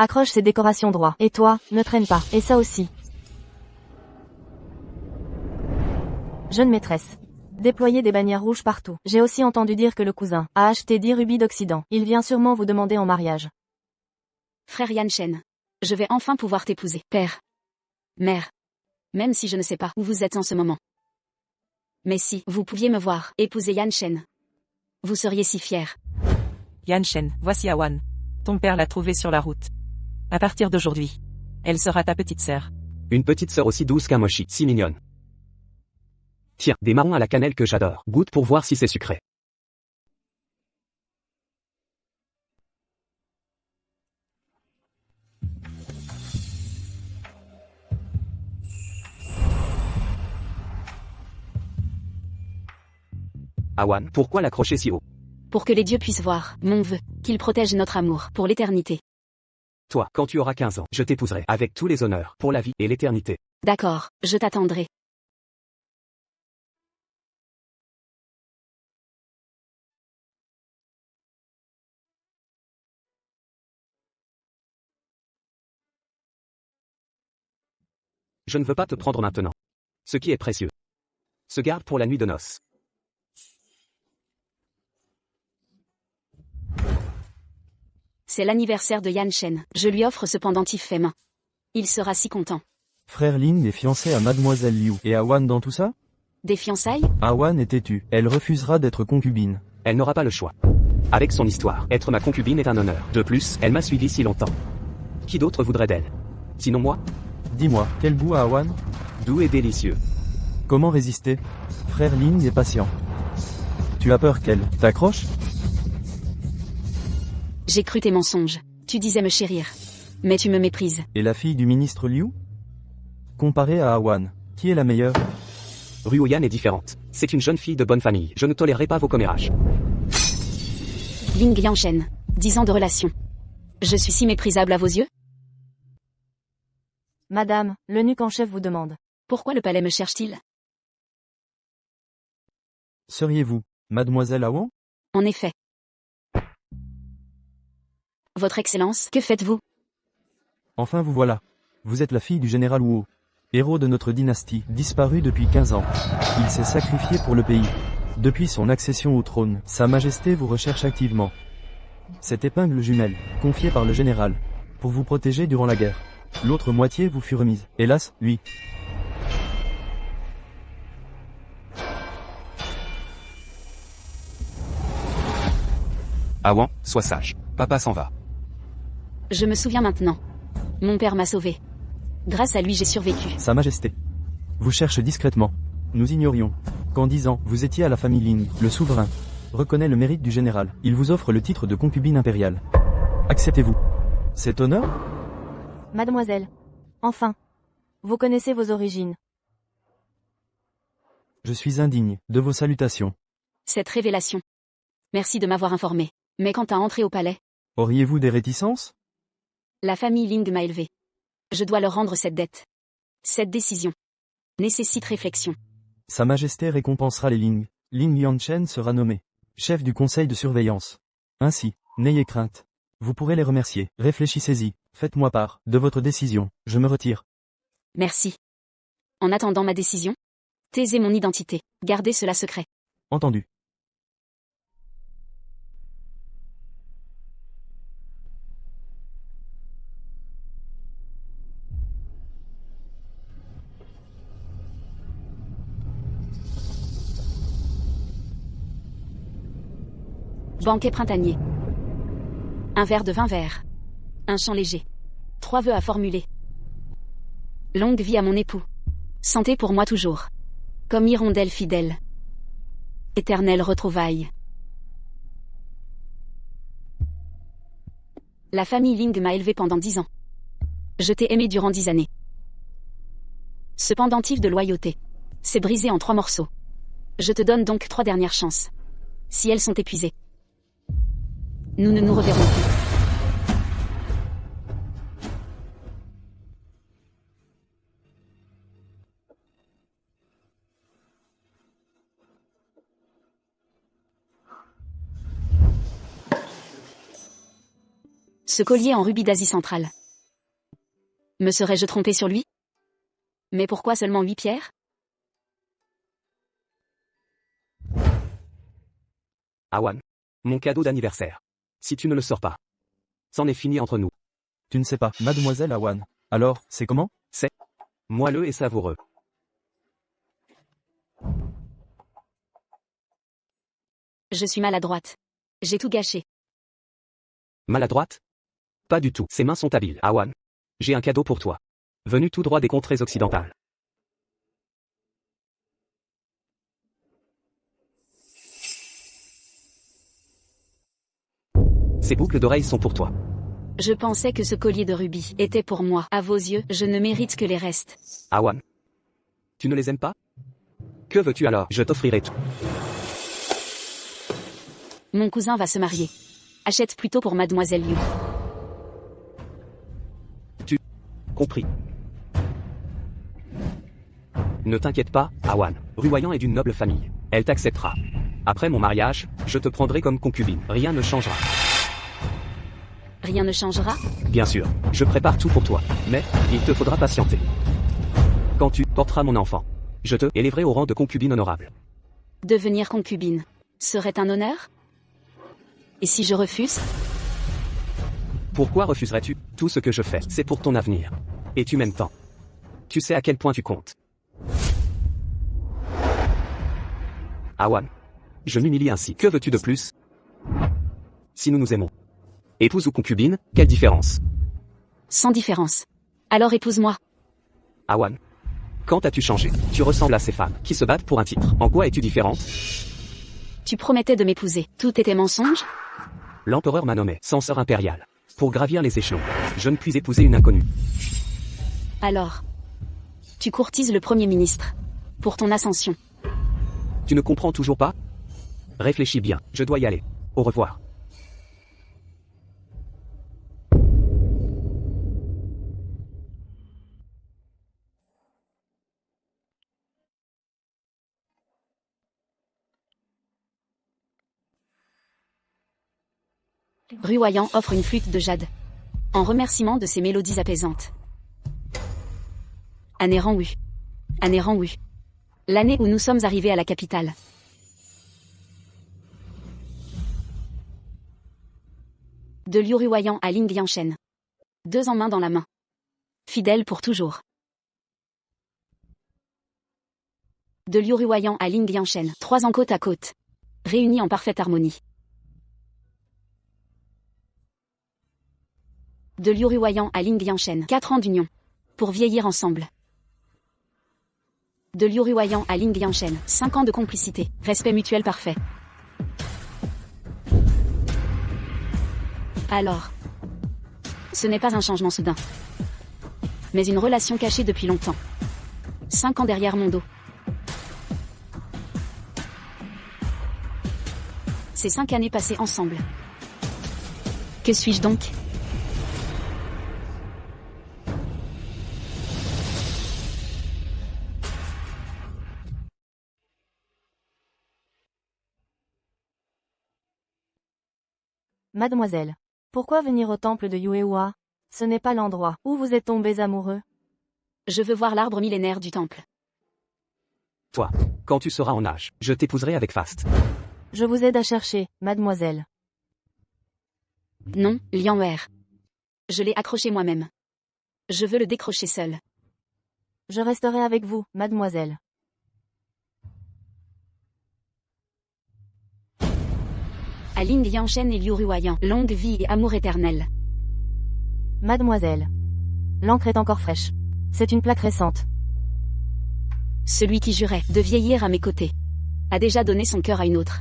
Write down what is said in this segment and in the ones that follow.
Accroche ces décorations droit. Et toi, ne traîne pas. Et ça aussi. Jeune maîtresse. Déployez des bannières rouges partout. J'ai aussi entendu dire que le cousin a acheté 10 rubis d'Occident. Il vient sûrement vous demander en mariage. Frère Yan Shen. Je vais enfin pouvoir t'épouser. Père. Mère. Même si je ne sais pas où vous êtes en ce moment. Mais si vous pouviez me voir épouser Yan Shen. Vous seriez si fier. Yan Shen, voici Awan. Ton père l'a trouvée sur la route. À partir d'aujourd'hui, elle sera ta petite sœur. Une petite sœur aussi douce qu'un mochi, si mignonne. Tiens, des marrons à la cannelle que j'adore. Goûte pour voir si c'est sucré. Awan, pourquoi l'accrocher si haut? Pour que les dieux puissent voir mon vœu, qu'ils protègent notre amour pour l'éternité. Toi, quand tu auras 15 ans, je t'épouserai avec tous les honneurs, pour la vie et l'éternité. D'accord, je t'attendrai. Je ne veux pas te prendre maintenant. Ce qui est précieux se garde pour la nuit de noces. C'est l'anniversaire de Yan Shen. Je lui offre ce pendentif fait main. Il sera si content. Frère Ling est fiancé à Mademoiselle Liu. Et Awan dans tout ça? Des fiançailles? Awan est têtue. Elle refusera d'être concubine. Elle n'aura pas le choix. Avec son histoire, être ma concubine est un honneur. De plus, elle m'a suivi si longtemps. Qui d'autre voudrait d'elle? Sinon moi? Dis-moi, quel goût a Awan? Doux et délicieux. Comment résister? Frère Ling est patient. Tu as peur qu'elle t'accroche? J'ai cru tes mensonges. Tu disais me chérir. Mais tu me méprises. Et la fille du ministre Liu? Comparée à Awan, qui est la meilleure? Ruoyan est différente. C'est une jeune fille de bonne famille. Je ne tolérerai pas vos commérages. Ling Yanshen. 10 ans de relation. Je suis si méprisable à vos yeux? Madame, l'eunuque en chef vous demande. Pourquoi le palais me cherche-t-il? Seriez-vous Mademoiselle Awan? En effet. Votre Excellence, que faites-vous? Enfin vous voilà. Vous êtes la fille du général Wu, héros de notre dynastie, disparu depuis 15 ans. Il s'est sacrifié pour le pays. Depuis son accession au trône, Sa Majesté vous recherche activement. Cette épingle jumelle, confiée par le général, pour vous protéger durant la guerre. L'autre moitié vous fut remise. Hélas, lui. Awan, sois sage. Papa s'en va. Je me souviens maintenant. Mon père m'a sauvé. Grâce à lui j'ai survécu. Sa Majesté vous cherche discrètement. Nous ignorions qu'en 10 ans, vous étiez à la famille Ling. Le souverain reconnaît le mérite du général. Il vous offre le titre de concubine impériale. Acceptez-vous cet honneur? Mademoiselle. Enfin. Vous connaissez vos origines. Je suis indigne de vos salutations. Cette révélation. Merci de m'avoir informé. Mais quant à entrer au palais, Auriez-vous des réticences? la famille Ling m'a élevé. Je dois leur rendre cette dette. Cette décision nécessite réflexion. Sa Majesté récompensera les Ling. Ling Yanshen sera nommé chef du conseil de surveillance. Ainsi, n'ayez crainte. Vous pourrez les remercier. Réfléchissez-y. Faites-moi part de votre décision. Je me retire. Merci. En attendant ma décision, taisez mon identité. Gardez cela secret. Entendu. Banquet printanier. Un verre de vin vert. Un chant léger. 3 vœux à formuler. Longue vie à mon époux. Santé pour moi toujours. Comme hirondelle fidèle. Éternelle retrouvaille. La famille Ling m'a élevé pendant 10 ans. Je t'ai aimé durant 10 années. Ce pendentif de loyauté s'est brisé en 3 morceaux. Je te donne donc 3 dernières chances. Si elles sont épuisées, nous ne nous reverrons plus. Ce collier en rubis d'Asie centrale. Me serais-je trompé sur lui? Mais pourquoi seulement 8 pierres? Awan. Mon cadeau d'anniversaire. Si tu ne le sors pas. C'en est fini entre nous. Tu ne sais pas, mademoiselle Awan. Alors, c'est comment? C'est moelleux et savoureux. Je suis maladroite. J'ai tout gâché. Maladroite? Pas du tout. Ses mains sont habiles. Awan. J'ai un cadeau pour toi. Venu tout droit des contrées occidentales. Ces boucles d'oreilles sont pour toi. Je pensais que ce collier de rubis était pour moi. À vos yeux, je ne mérite que les restes. Awan. Tu ne les aimes pas? Que veux-tu alors? Je t'offrirai tout. Mon cousin va se marier. Achète plutôt pour mademoiselle Liu. Compris. Ne t'inquiète pas, Awan. Ruoyan est d'une noble famille. Elle t'acceptera. Après mon mariage, je te prendrai comme concubine. Rien ne changera. Rien ne changera? Bien sûr, je prépare tout pour toi. Mais, il te faudra patienter. Quand tu porteras mon enfant, je te élèverai au rang de concubine honorable. Devenir concubine serait un honneur? Et si je refuse? Pourquoi refuserais-tu? Tout ce que je fais, c'est pour ton avenir. Et tu m'aimes tant. Tu sais à quel point tu comptes. Awan. Je m'humilie ainsi. Que veux-tu de plus? Si nous nous aimons. Épouse ou concubine, quelle différence? Sans différence. Alors épouse-moi. Awan. Quand as-tu changé? Tu ressembles à ces femmes qui se battent pour un titre. En quoi es-tu différente? Tu promettais de m'épouser. Tout était mensonge? L'empereur m'a nommé censeur impérial. Pour gravir les échelons, je ne puis épouser une inconnue. Alors, tu courtises le Premier ministre. Pour ton ascension. Tu ne comprends toujours pas? Réfléchis bien, je dois y aller. Au revoir. Ruoyan offre une flûte de jade. En remerciement de ses mélodies apaisantes. Année Ranwu. Année Ranwu. L'année où nous sommes arrivés à la capitale. De Liu Ruoyan à Ling Liangshen. 2 en main dans la main. Fidèle pour toujours. De Liu Ruoyan à Ling Liangshen. 3 ans côte à côte. Réunis en parfaite harmonie. De Liu Ruoyan à Ling Liangshen. 4 ans d'union. Pour vieillir ensemble. De Liu Ruoyan à Ling Liangshen. 5 ans de complicité. Respect mutuel parfait. Alors. Ce n'est pas un changement soudain. Mais une relation cachée depuis longtemps. 5 ans derrière mon dos. Ces 5 années passées ensemble. Que suis-je donc? Mademoiselle. Pourquoi venir au temple de Yuehua? Ce n'est pas l'endroit où vous êtes tombés amoureux. Je veux voir l'arbre millénaire du temple. Toi, quand tu seras en âge, je t'épouserai avec faste. Je vous aide à chercher, mademoiselle. Non, Lianwer. Je l'ai accroché moi-même. Je veux le décrocher seul. Je resterai avec vous, mademoiselle. À Ling Liangshen et Liu Ruoyan. Longue vie et amour éternel. Mademoiselle. L'encre est encore fraîche. C'est une plaque récente. Celui qui jurait de vieillir à mes côtés a déjà donné son cœur à une autre.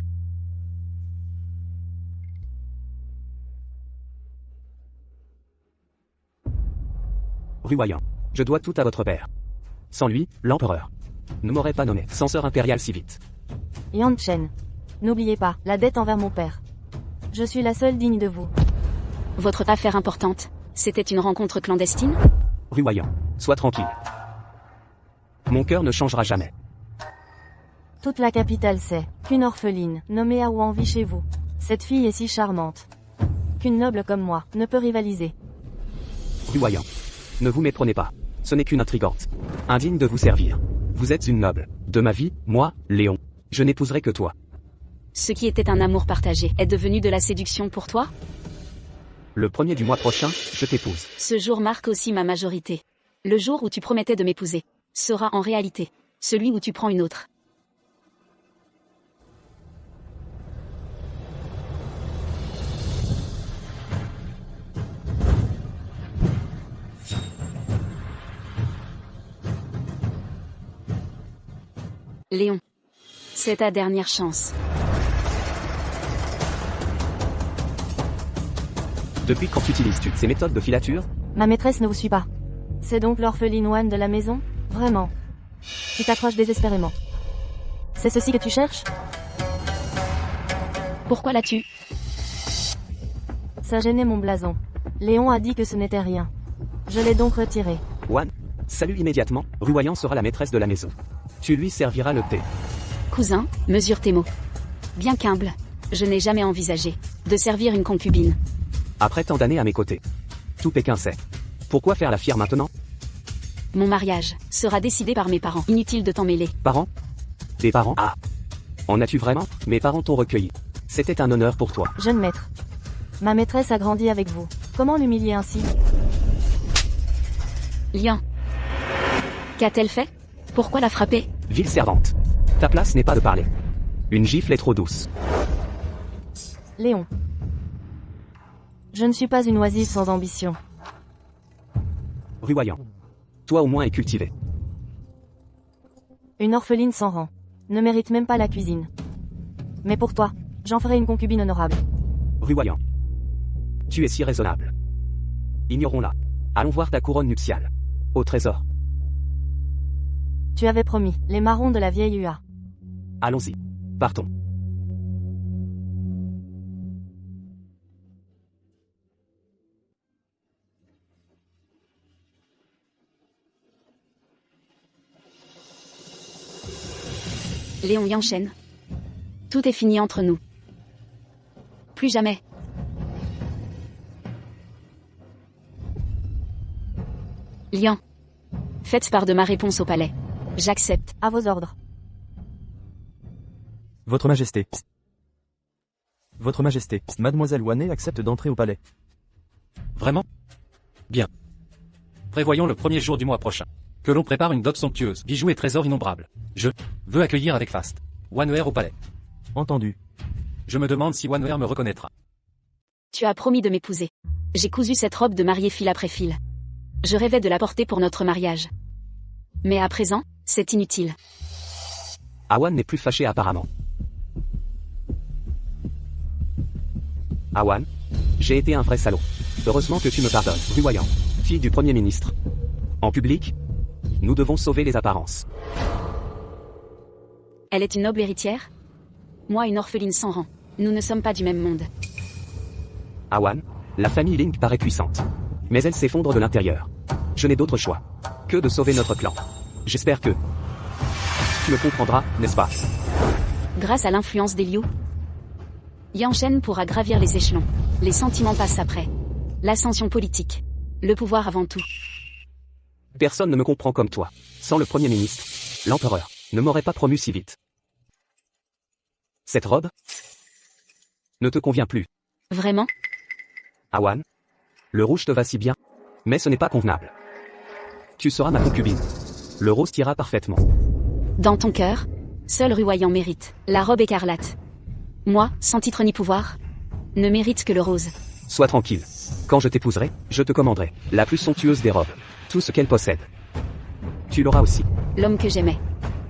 Ruoyan. Je dois tout à votre père. Sans lui, l'empereur ne m'aurait pas nommé censeur impérial si vite. Yan Chen. N'oubliez pas, la dette envers mon père. Je suis la seule digne de vous. Votre affaire importante, c'était une rencontre clandestine? Ruoyan. Sois tranquille. Mon cœur ne changera jamais. Toute la capitale sait qu'une orpheline, nommée Awan vit chez vous. Cette fille est si charmante. qu'une noble comme moi ne peut rivaliser. Ruoyant. Ne vous méprenez pas. Ce n'est qu'une intrigante. Indigne de vous servir. Vous êtes une noble. De ma vie, moi, Léon, je n'épouserai que toi. Ce qui était un amour partagé est devenu de la séduction pour toi? Le 1er du mois prochain, je t'épouse. Ce jour marque aussi ma majorité. Le jour où tu promettais de m'épouser sera en réalité celui où tu prends une autre. Léon, c'est ta dernière chance. Depuis quand utilises-tu ces méthodes de filature? Ma maîtresse ne vous suit pas. C'est donc l'orpheline One de la maison? Vraiment. Tu t'accroches désespérément. C'est ceci que tu cherches? Pourquoi l'as-tu? Ça gênait mon blason. Léon a dit que ce n'était rien. Je l'ai donc retiré. One. Salue immédiatement, Ruoyant sera la maîtresse de la maison. Tu lui serviras le thé. Cousin, mesure tes mots. Bien qu'humble, je n'ai jamais envisagé de servir une concubine. Après tant d'années à mes côtés. Tout Pékin sait. Pourquoi faire la fière maintenant? Mon mariage sera décidé par mes parents. Inutile de t'en mêler. Parents? Tes parents? Ah. En as-tu vraiment? Mes parents t'ont recueilli. C'était un honneur pour toi. Jeune maître. Ma maîtresse a grandi avec vous. Comment l'humilier ainsi? Lian. Qu'a-t-elle fait? Pourquoi la frapper? Ville servante. Ta place n'est pas de parler. Une gifle est trop douce. Léon. Je ne suis pas une oisive sans ambition. Ruoyant. Toi au moins es cultivé. Une orpheline sans rang. Ne mérite même pas la cuisine. Mais pour toi, j'en ferai une concubine honorable. Ruoyant. Tu es si raisonnable. Ignorons-la. Allons voir ta couronne nuptiale. Au trésor. Tu avais promis, les marrons de la vieille Ua. Allons-y. Partons. Léon y enchaîne. Tout est fini entre nous. Plus jamais. Lian. Faites part de ma réponse au palais. J'accepte. À vos ordres. Votre Majesté. Votre Majesté, Mademoiselle Wanné accepte d'entrer au palais. Vraiment? Bien. Prévoyons le premier jour du mois prochain. Que l'on prépare une dot somptueuse, bijoux et trésors innombrables. Je veux accueillir avec faste Wanner au palais. Entendu. Je me demande si Wanner me reconnaîtra. Tu as promis de m'épouser. J'ai cousu cette robe de mariée fil après fil. Je rêvais de la porter pour notre mariage. Mais à présent, c'est inutile. Awan n'est plus fâché apparemment. Awan, j'ai été un vrai salaud. Heureusement que tu me pardonnes, Ruoyant, fille du Premier ministre. En public, nous devons sauver les apparences. Elle est une noble héritière? Moi une orpheline sans rang. Nous ne sommes pas du même monde. Awan, la famille Link paraît puissante. Mais elle s'effondre de l'intérieur. Je n'ai d'autre choix que de sauver notre clan. J'espère que tu me comprendras, n'est-ce pas? Grâce à l'influence des Liu, Yanshen pourra gravir les échelons. Les sentiments passent après. L'ascension politique. Le pouvoir avant tout. Personne ne me comprend comme toi. Sans le Premier ministre, l'empereur ne m'aurait pas promu si vite. Cette robe ne te convient plus. Vraiment? Awan, le rouge te va si bien, mais ce n'est pas convenable. Tu seras ma concubine. Le rose t'ira parfaitement. Dans ton cœur, seul Ruoyant mérite la robe écarlate. Moi, sans titre ni pouvoir, ne mérite que le rose. Sois tranquille. Quand je t'épouserai, je te commanderai la plus somptueuse des robes. Tout ce qu'elle possède. Tu l'auras aussi. L'homme que j'aimais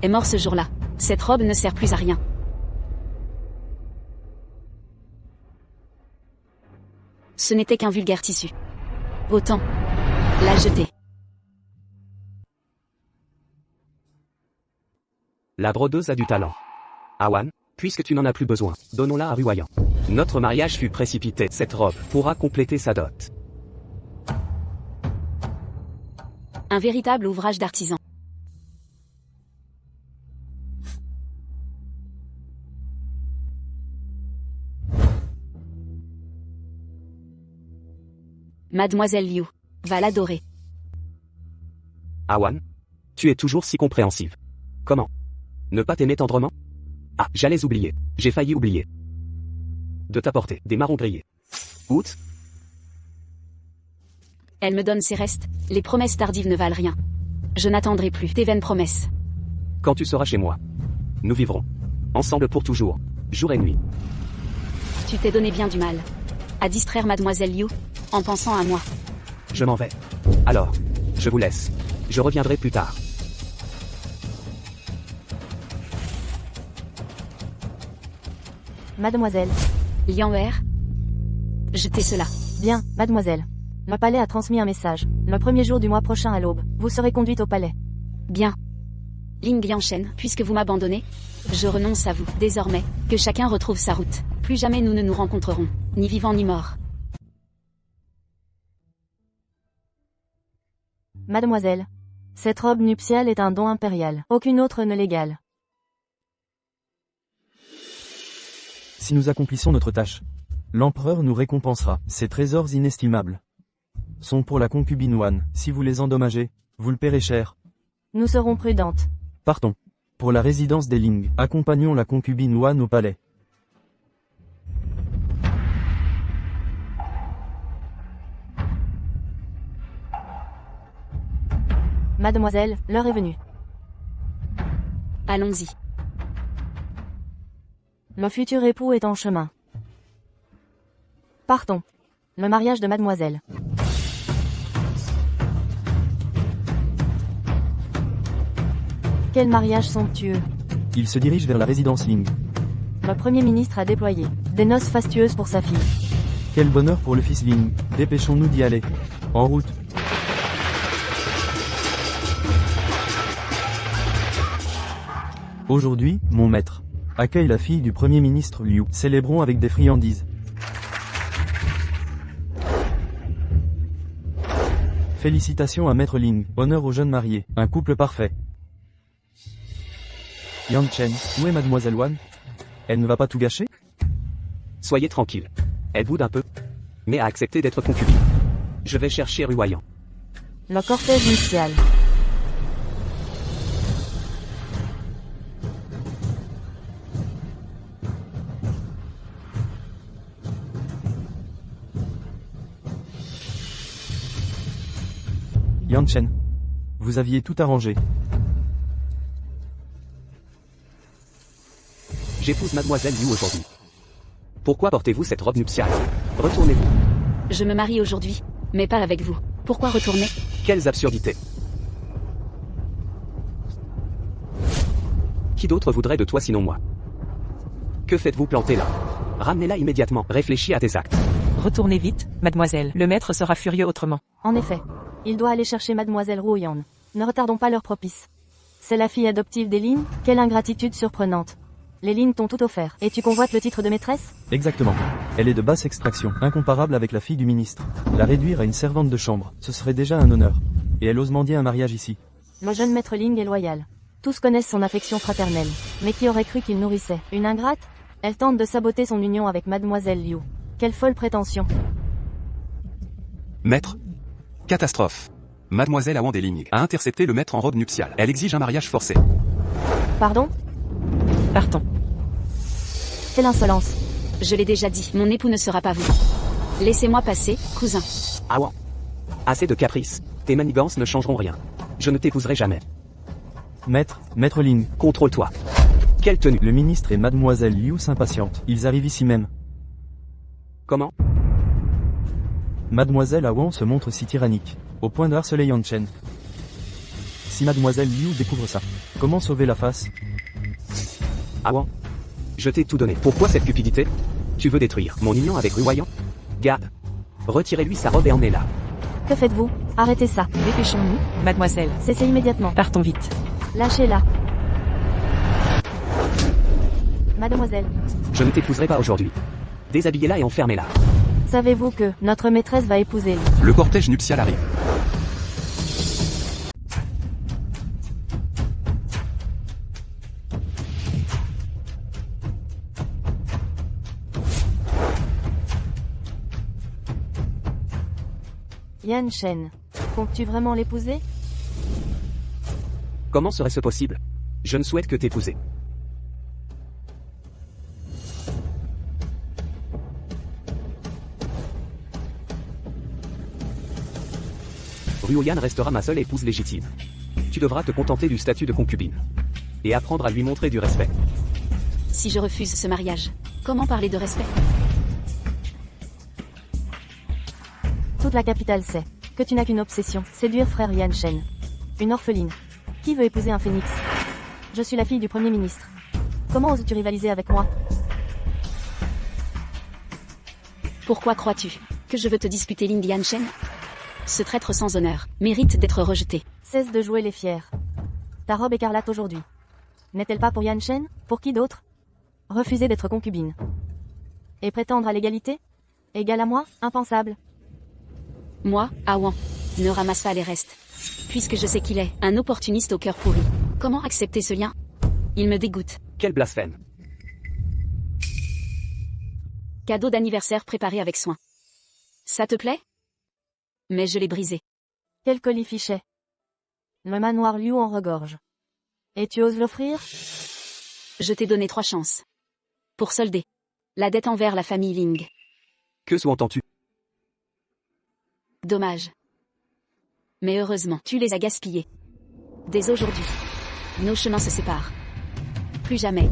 est mort ce jour-là. Cette robe ne sert plus à rien. Ce n'était qu'un vulgaire tissu. Autant la jeter. La brodeuse a du talent. Awan, puisque tu n'en as plus besoin, donnons-la à Ruoyant. Notre mariage fut précipité. Cette robe pourra compléter sa dot. Un véritable ouvrage d'artisan. Mademoiselle Liu va l'adorer. Awan, tu es toujours si compréhensive. Comment ne pas t'aimer tendrement? Ah, j'allais oublier. J'ai failli oublier. De t'apporter des marrons grillés. Outs, Elle me donne ses restes, les promesses tardives ne valent rien. Je n'attendrai plus tes vaines promesses. quand tu seras chez moi. Nous vivrons. Ensemble pour toujours. Jour et nuit. Tu t'es donné bien du mal. À distraire Mademoiselle Liu, en pensant à moi. Je m'en vais. Alors, je vous laisse. Je reviendrai plus tard. Mademoiselle. Liang Er. Jetez cela. Bien, mademoiselle. Le palais a transmis un message. Le premier jour du mois prochain à l'aube, vous serez conduite au palais. Bien. Ling Liangshen, puisque vous m'abandonnez, je renonce à vous. Désormais, que chacun retrouve sa route. Plus jamais nous ne nous rencontrerons, ni vivants ni morts. Mademoiselle. Cette robe nuptiale est un don impérial. Aucune autre ne l'égale. Si nous accomplissons notre tâche, l'empereur nous récompensera. Ces trésors inestimables sont pour la concubine Wan. Si vous les endommagez, vous le paierez cher. Nous serons prudentes. Partons. Pour la résidence des Ling, accompagnons la concubine Wan au palais. Mademoiselle, l'heure est venue. Allons-y. Le futur époux est en chemin. Partons. Le mariage de mademoiselle. Quel mariage somptueux. Il se dirige vers la résidence Ling. Le Premier ministre a déployé des noces fastueuses pour sa fille. Quel bonheur pour le fils Ling. Dépêchons-nous d'y aller. En route. Aujourd'hui, mon maître accueille la fille du Premier ministre Liu. Célébrons avec des friandises. Félicitations à Maître Ling. Honneur aux jeunes mariés. Un couple parfait. Yang Chen, où est Mademoiselle Wan? Elle ne va pas tout gâcher? Soyez tranquille. Elle boude un peu, mais a accepté d'être concubine. Je vais chercher Ruoyan. Le cortège nuptial. Yang Chen, vous aviez tout arrangé. J'épouse Mademoiselle Liu aujourd'hui. Pourquoi portez-vous cette robe nuptiale? Retournez-vous. Je me marie aujourd'hui, mais pas avec vous. Pourquoi retourner? Quelles absurdités. Qui d'autre voudrait de toi sinon moi? Que faites-vous planter là? Ramenez-la immédiatement. Réfléchis à tes actes. Retournez vite, mademoiselle. Le maître sera furieux autrement. En effet. Il doit aller chercher mademoiselle Ruoyan. Ne retardons pas l'heure propice. C'est la fille adoptive des Lin? Quelle ingratitude surprenante. Les Lin t'ont tout offert. Et tu convoites le titre de maîtresse? Exactement. Elle est de basse extraction, incomparable avec la fille du ministre. La réduire à une servante de chambre, ce serait déjà un honneur. Et elle ose mendier un mariage ici. Le jeune maître Ling est loyal. Tous connaissent son affection fraternelle. Mais qui aurait cru qu'il nourrissait une ingrate? Elle tente de saboter son union avec mademoiselle Liu. Quelle folle prétention. Maître. Catastrophe. Mademoiselle Awan des Ling a intercepté le maître en robe nuptiale. Elle exige un mariage forcé. Pardon? Partons. Quelle insolence. Je l'ai déjà dit, mon époux ne sera pas vous. Laissez-moi passer, cousin. Awan. Assez de caprices. Tes manigances ne changeront rien. Je ne t'épouserai jamais. Maître Ling. Contrôle-toi. Quelle tenue? Le ministre et mademoiselle Liu s'impatientent. Ils arrivent ici même. Comment? Mademoiselle Awan se montre si tyrannique, au point de harceler Yang Chen. Si mademoiselle Liu découvre ça, comment sauver la face? Awan. Je t'ai tout donné. Pourquoi cette cupidité? Tu veux détruire mon union avec Ruoyan? Garde. Retirez-lui sa robe et emmenez-la. Que faites-vous? Arrêtez ça. Dépêchons-nous, mademoiselle. Cessez immédiatement. Partons vite. Lâchez-la. Mademoiselle. Je ne t'épouserai pas aujourd'hui. Déshabillez-la et enfermez-la. Savez-vous que notre maîtresse va épouser Liu? Le cortège nuptial arrive. Yan Shen. Comptes-tu vraiment l'épouser? Comment serait-ce possible? Je ne souhaite que t'épouser. Ruoyan restera ma seule épouse légitime. Tu devras te contenter du statut de concubine. Et apprendre à lui montrer du respect. Si je refuse ce mariage, comment parler de respect? Toute la capitale sait que tu n'as qu'une obsession, séduire frère Yan Shen. Une orpheline. Qui veut épouser un phénix? Je suis la fille du Premier ministre. Comment oses-tu rivaliser avec moi? Pourquoi crois-tu que je veux te disputer Ling Yan Shen? Ce traître sans honneur mérite d'être rejeté. Cesse de jouer les fiers. Ta robe écarlate aujourd'hui. N'est-elle pas pour Yan Shen? Pour qui d'autre? Refuser d'être concubine. Et prétendre à l'égalité? Égale à moi? Impensable. Moi, Awan, ne ramasse pas les restes. Puisque je sais qu'il est un opportuniste au cœur pourri. Comment accepter ce lien? Il me dégoûte. Quel blasphème. Cadeau d'anniversaire préparé avec soin. Ça te plaît? Mais je l'ai brisé. Quel colifichet. Le manoir Liu en regorge. Et tu oses l'offrir? Je t'ai donné 3 chances. Pour solder la dette envers la famille Ling. Que sous-entends-tu? Dommage. Mais heureusement, tu les as gaspillés. Dès aujourd'hui, nos chemins se séparent. Plus jamais.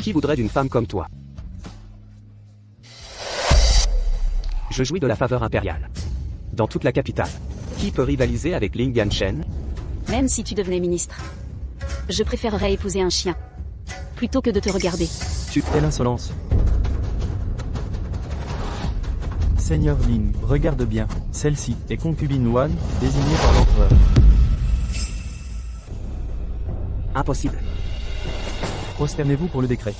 Qui voudrait d'une femme comme toi? Je jouis de la faveur impériale. Dans toute la capitale. Qui peut rivaliser avec Ling Yan Shen? Même si tu devenais ministre, je préférerais épouser un chien. Plutôt que de te regarder. Quelle insolence. Seigneur Ling, regarde bien. Celle-ci est concubine Wan, désignée par l'empereur. Impossible. Prosternez-vous pour le décret.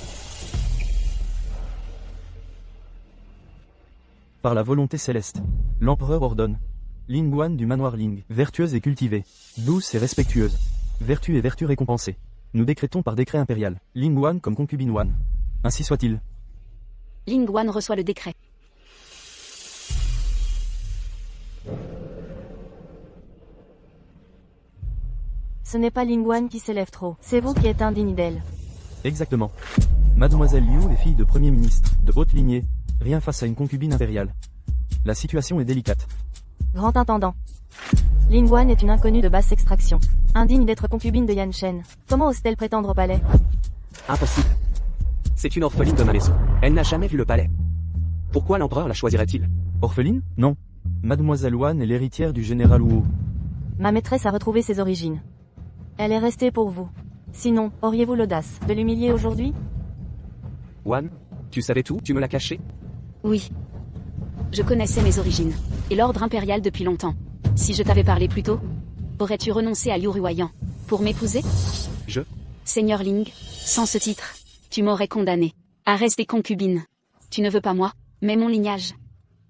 Par la volonté céleste, l'empereur ordonne. Ling Wan du manoir Ling, vertueuse et cultivée, douce et respectueuse. Vertu et vertu récompensées. Nous décrétons par décret impérial, Ling Wan comme concubine Wan. Ainsi soit-il. Ling Wan reçoit le décret. Ce n'est pas Ling Wan qui s'élève trop, c'est vous qui êtes indigne d'elle. Exactement. Mademoiselle Liu est fille de premier ministre, de haute lignée, rien face à une concubine impériale. La situation est délicate. Grand intendant. Ling Wan est une inconnue de basse extraction. Indigne d'être concubine de Yan Shen. Comment ose-t-elle prétendre au palais? Impossible. C'est une orpheline de ma maison. Elle n'a jamais vu le palais. Pourquoi l'empereur la choisirait-il? Orpheline? Non. Mademoiselle Wan est l'héritière du général Wu. Ma maîtresse a retrouvé ses origines. Elle est restée pour vous. Sinon, auriez-vous l'audace de l'humilier aujourd'hui? Wan, tu savais tout? Tu me l'as caché? Oui. Je connaissais mes origines. Et l'ordre impérial depuis longtemps. Si je t'avais parlé plus tôt, aurais-tu renoncé à Liu Ruoyan pour m'épouser? Seigneur Ling, sans ce titre, tu m'aurais condamné à rester concubine. Tu ne veux pas moi, mais mon lignage.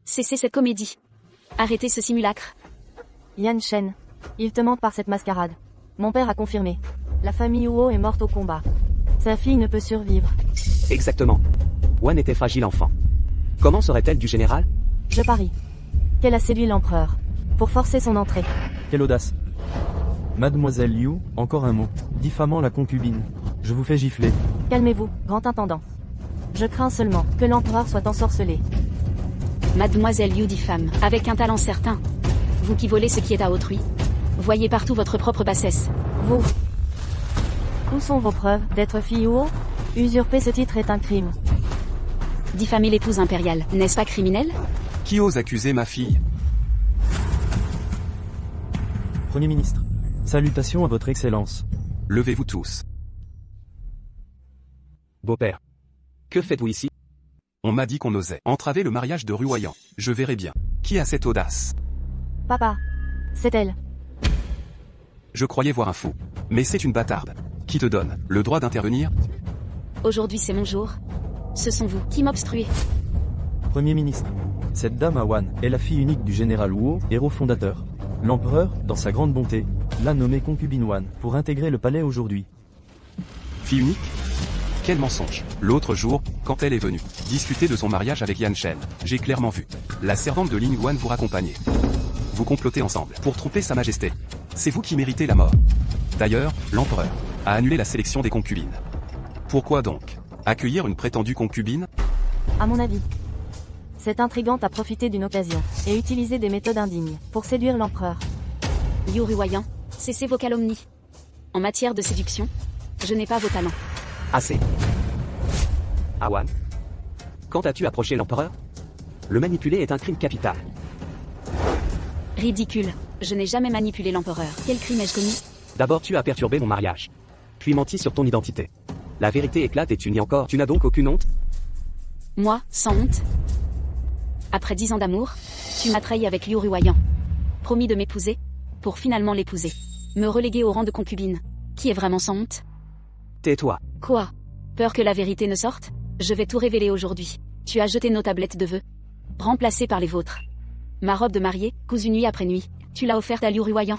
Cessez cette comédie. Arrêtez ce simulacre. Yan Shen. Il te ment par cette mascarade. Mon père a confirmé. La famille Huo est morte au combat. Sa fille ne peut survivre. Exactement. Wan était fragile enfant. Comment serait-elle du général? Je parie qu'elle a séduit l'empereur pour forcer son entrée. Quelle audace. Mademoiselle Liu, encore un mot, diffamant la concubine. Je vous fais gifler. Calmez-vous, grand intendant. Je crains seulement que l'empereur soit ensorcelé. Mademoiselle Liu diffame, avec un talent certain. Vous qui volez ce qui est à autrui, voyez partout votre propre bassesse. Vous. Où sont vos preuves d'être fille Huo? Usurper ce titre est un crime. Diffamer l'épouse impériale, n'est-ce pas criminel? Qui ose accuser ma fille? Premier ministre. Salutations à votre excellence. Levez-vous tous. Beau-père. Que faites-vous ici? On m'a dit qu'on osait entraver le mariage de Ruoyan. Je verrai bien. Qui a cette audace? Papa. C'est elle. Je croyais voir un fou. Mais c'est une bâtarde. Qui te donne le droit d'intervenir? Aujourd'hui c'est mon jour. Ce sont vous qui m'obstruez. Premier ministre. Cette dame Awan est la fille unique du général Wu, héros fondateur. L'empereur, dans sa grande bonté, L'a nommée concubine Wan, pour intégrer le palais aujourd'hui. Fille unique? Quel mensonge. L'autre jour, quand elle est venue discuter de son mariage avec Yan Shen, j'ai clairement vu la servante de Ling Wan vous raccompagner. Vous complotez ensemble pour tromper Sa Majesté. C'est vous qui méritez la mort. D'ailleurs, l'empereur a annulé la sélection des concubines. Pourquoi donc accueillir une prétendue concubine? À mon avis, cette intrigante a profité d'une occasion et utilisé des méthodes indignes pour séduire l'empereur. Liu Ruoyan, cessez vos calomnies. En matière de séduction, je n'ai pas vos talents. Assez. Awan. Quand as-tu approché l'empereur? Le manipuler est un crime capital. Ridicule. Je n'ai jamais manipulé l'empereur. Quel crime ai-je commis? D'abord tu as perturbé mon mariage. Puis menti sur ton identité. La vérité éclate et tu nies encore. Tu n'as donc aucune honte? Moi, sans honte? Après 10 ans d'amour, tu m'as trahi avec Liu Ruoyan. Promis de m'épouser, pour finalement l'épouser. Me reléguer au rang de concubine. Qui est vraiment sans honte? Tais-toi. Quoi? Peur que la vérité ne sorte? Je vais tout révéler aujourd'hui. Tu as jeté nos tablettes de vœux, remplacées par les vôtres. Ma robe de mariée, cousue nuit après nuit, tu l'as offerte à Liu Ruoyan.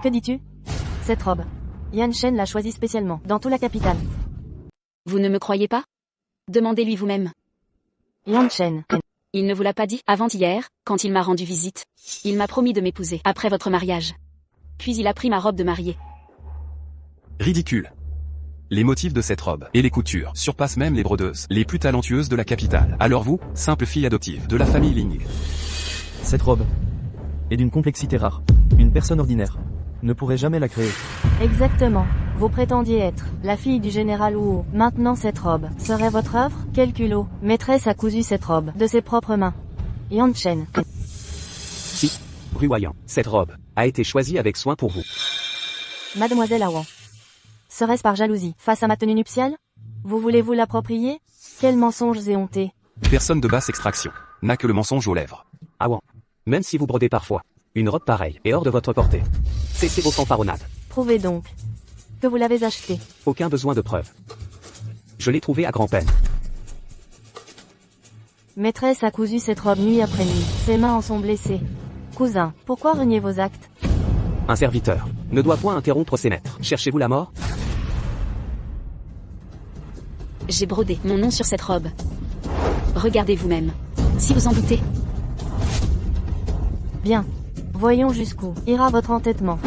Que dis-tu? Cette robe. Yan Shen l'a choisie spécialement, dans toute la capitale. Vous ne me croyez pas? Demandez-lui vous-même. Yan Shen. Il ne vous l'a pas dit avant-hier, quand il m'a rendu visite. Il m'a promis de m'épouser après votre mariage. Puis il a pris ma robe de mariée. Ridicule. Les motifs de cette robe et les coutures surpassent même les brodeuses les plus talentueuses de la capitale. Alors vous, simple fille adoptive de la famille Ling. Cette robe est d'une complexité rare. Une personne ordinaire ne pourrait jamais la créer. Exactement. Vous prétendiez être la fille du général Wu. Maintenant cette robe serait votre œuvre? Quel culot. Maîtresse a cousu cette robe de ses propres mains. Yan Shen. Si, Ruoyan, cette robe a été choisie avec soin pour vous. Mademoiselle Awan. Serait-ce par jalousie face à ma tenue nuptiale? Vous voulez vous l'approprier? Quels mensonges éhontés. Personne de basse extraction n'a que le mensonge aux lèvres. Awan. Même si vous brodez parfois, une robe pareille est hors de votre portée. Cessez vos fanfaronnades. Prouvez donc que vous l'avez achetée. Aucun besoin de preuves. Je l'ai trouvée à grand-peine. Maîtresse a cousu cette robe nuit après nuit. Ses mains en sont blessées. Cousin, pourquoi renier vos actes? Un serviteur ne doit point interrompre ses maîtres. Cherchez-vous la mort? J'ai brodé mon nom sur cette robe. Regardez vous-même. Si vous en doutez. Bien. Voyons jusqu'où ira votre entêtement.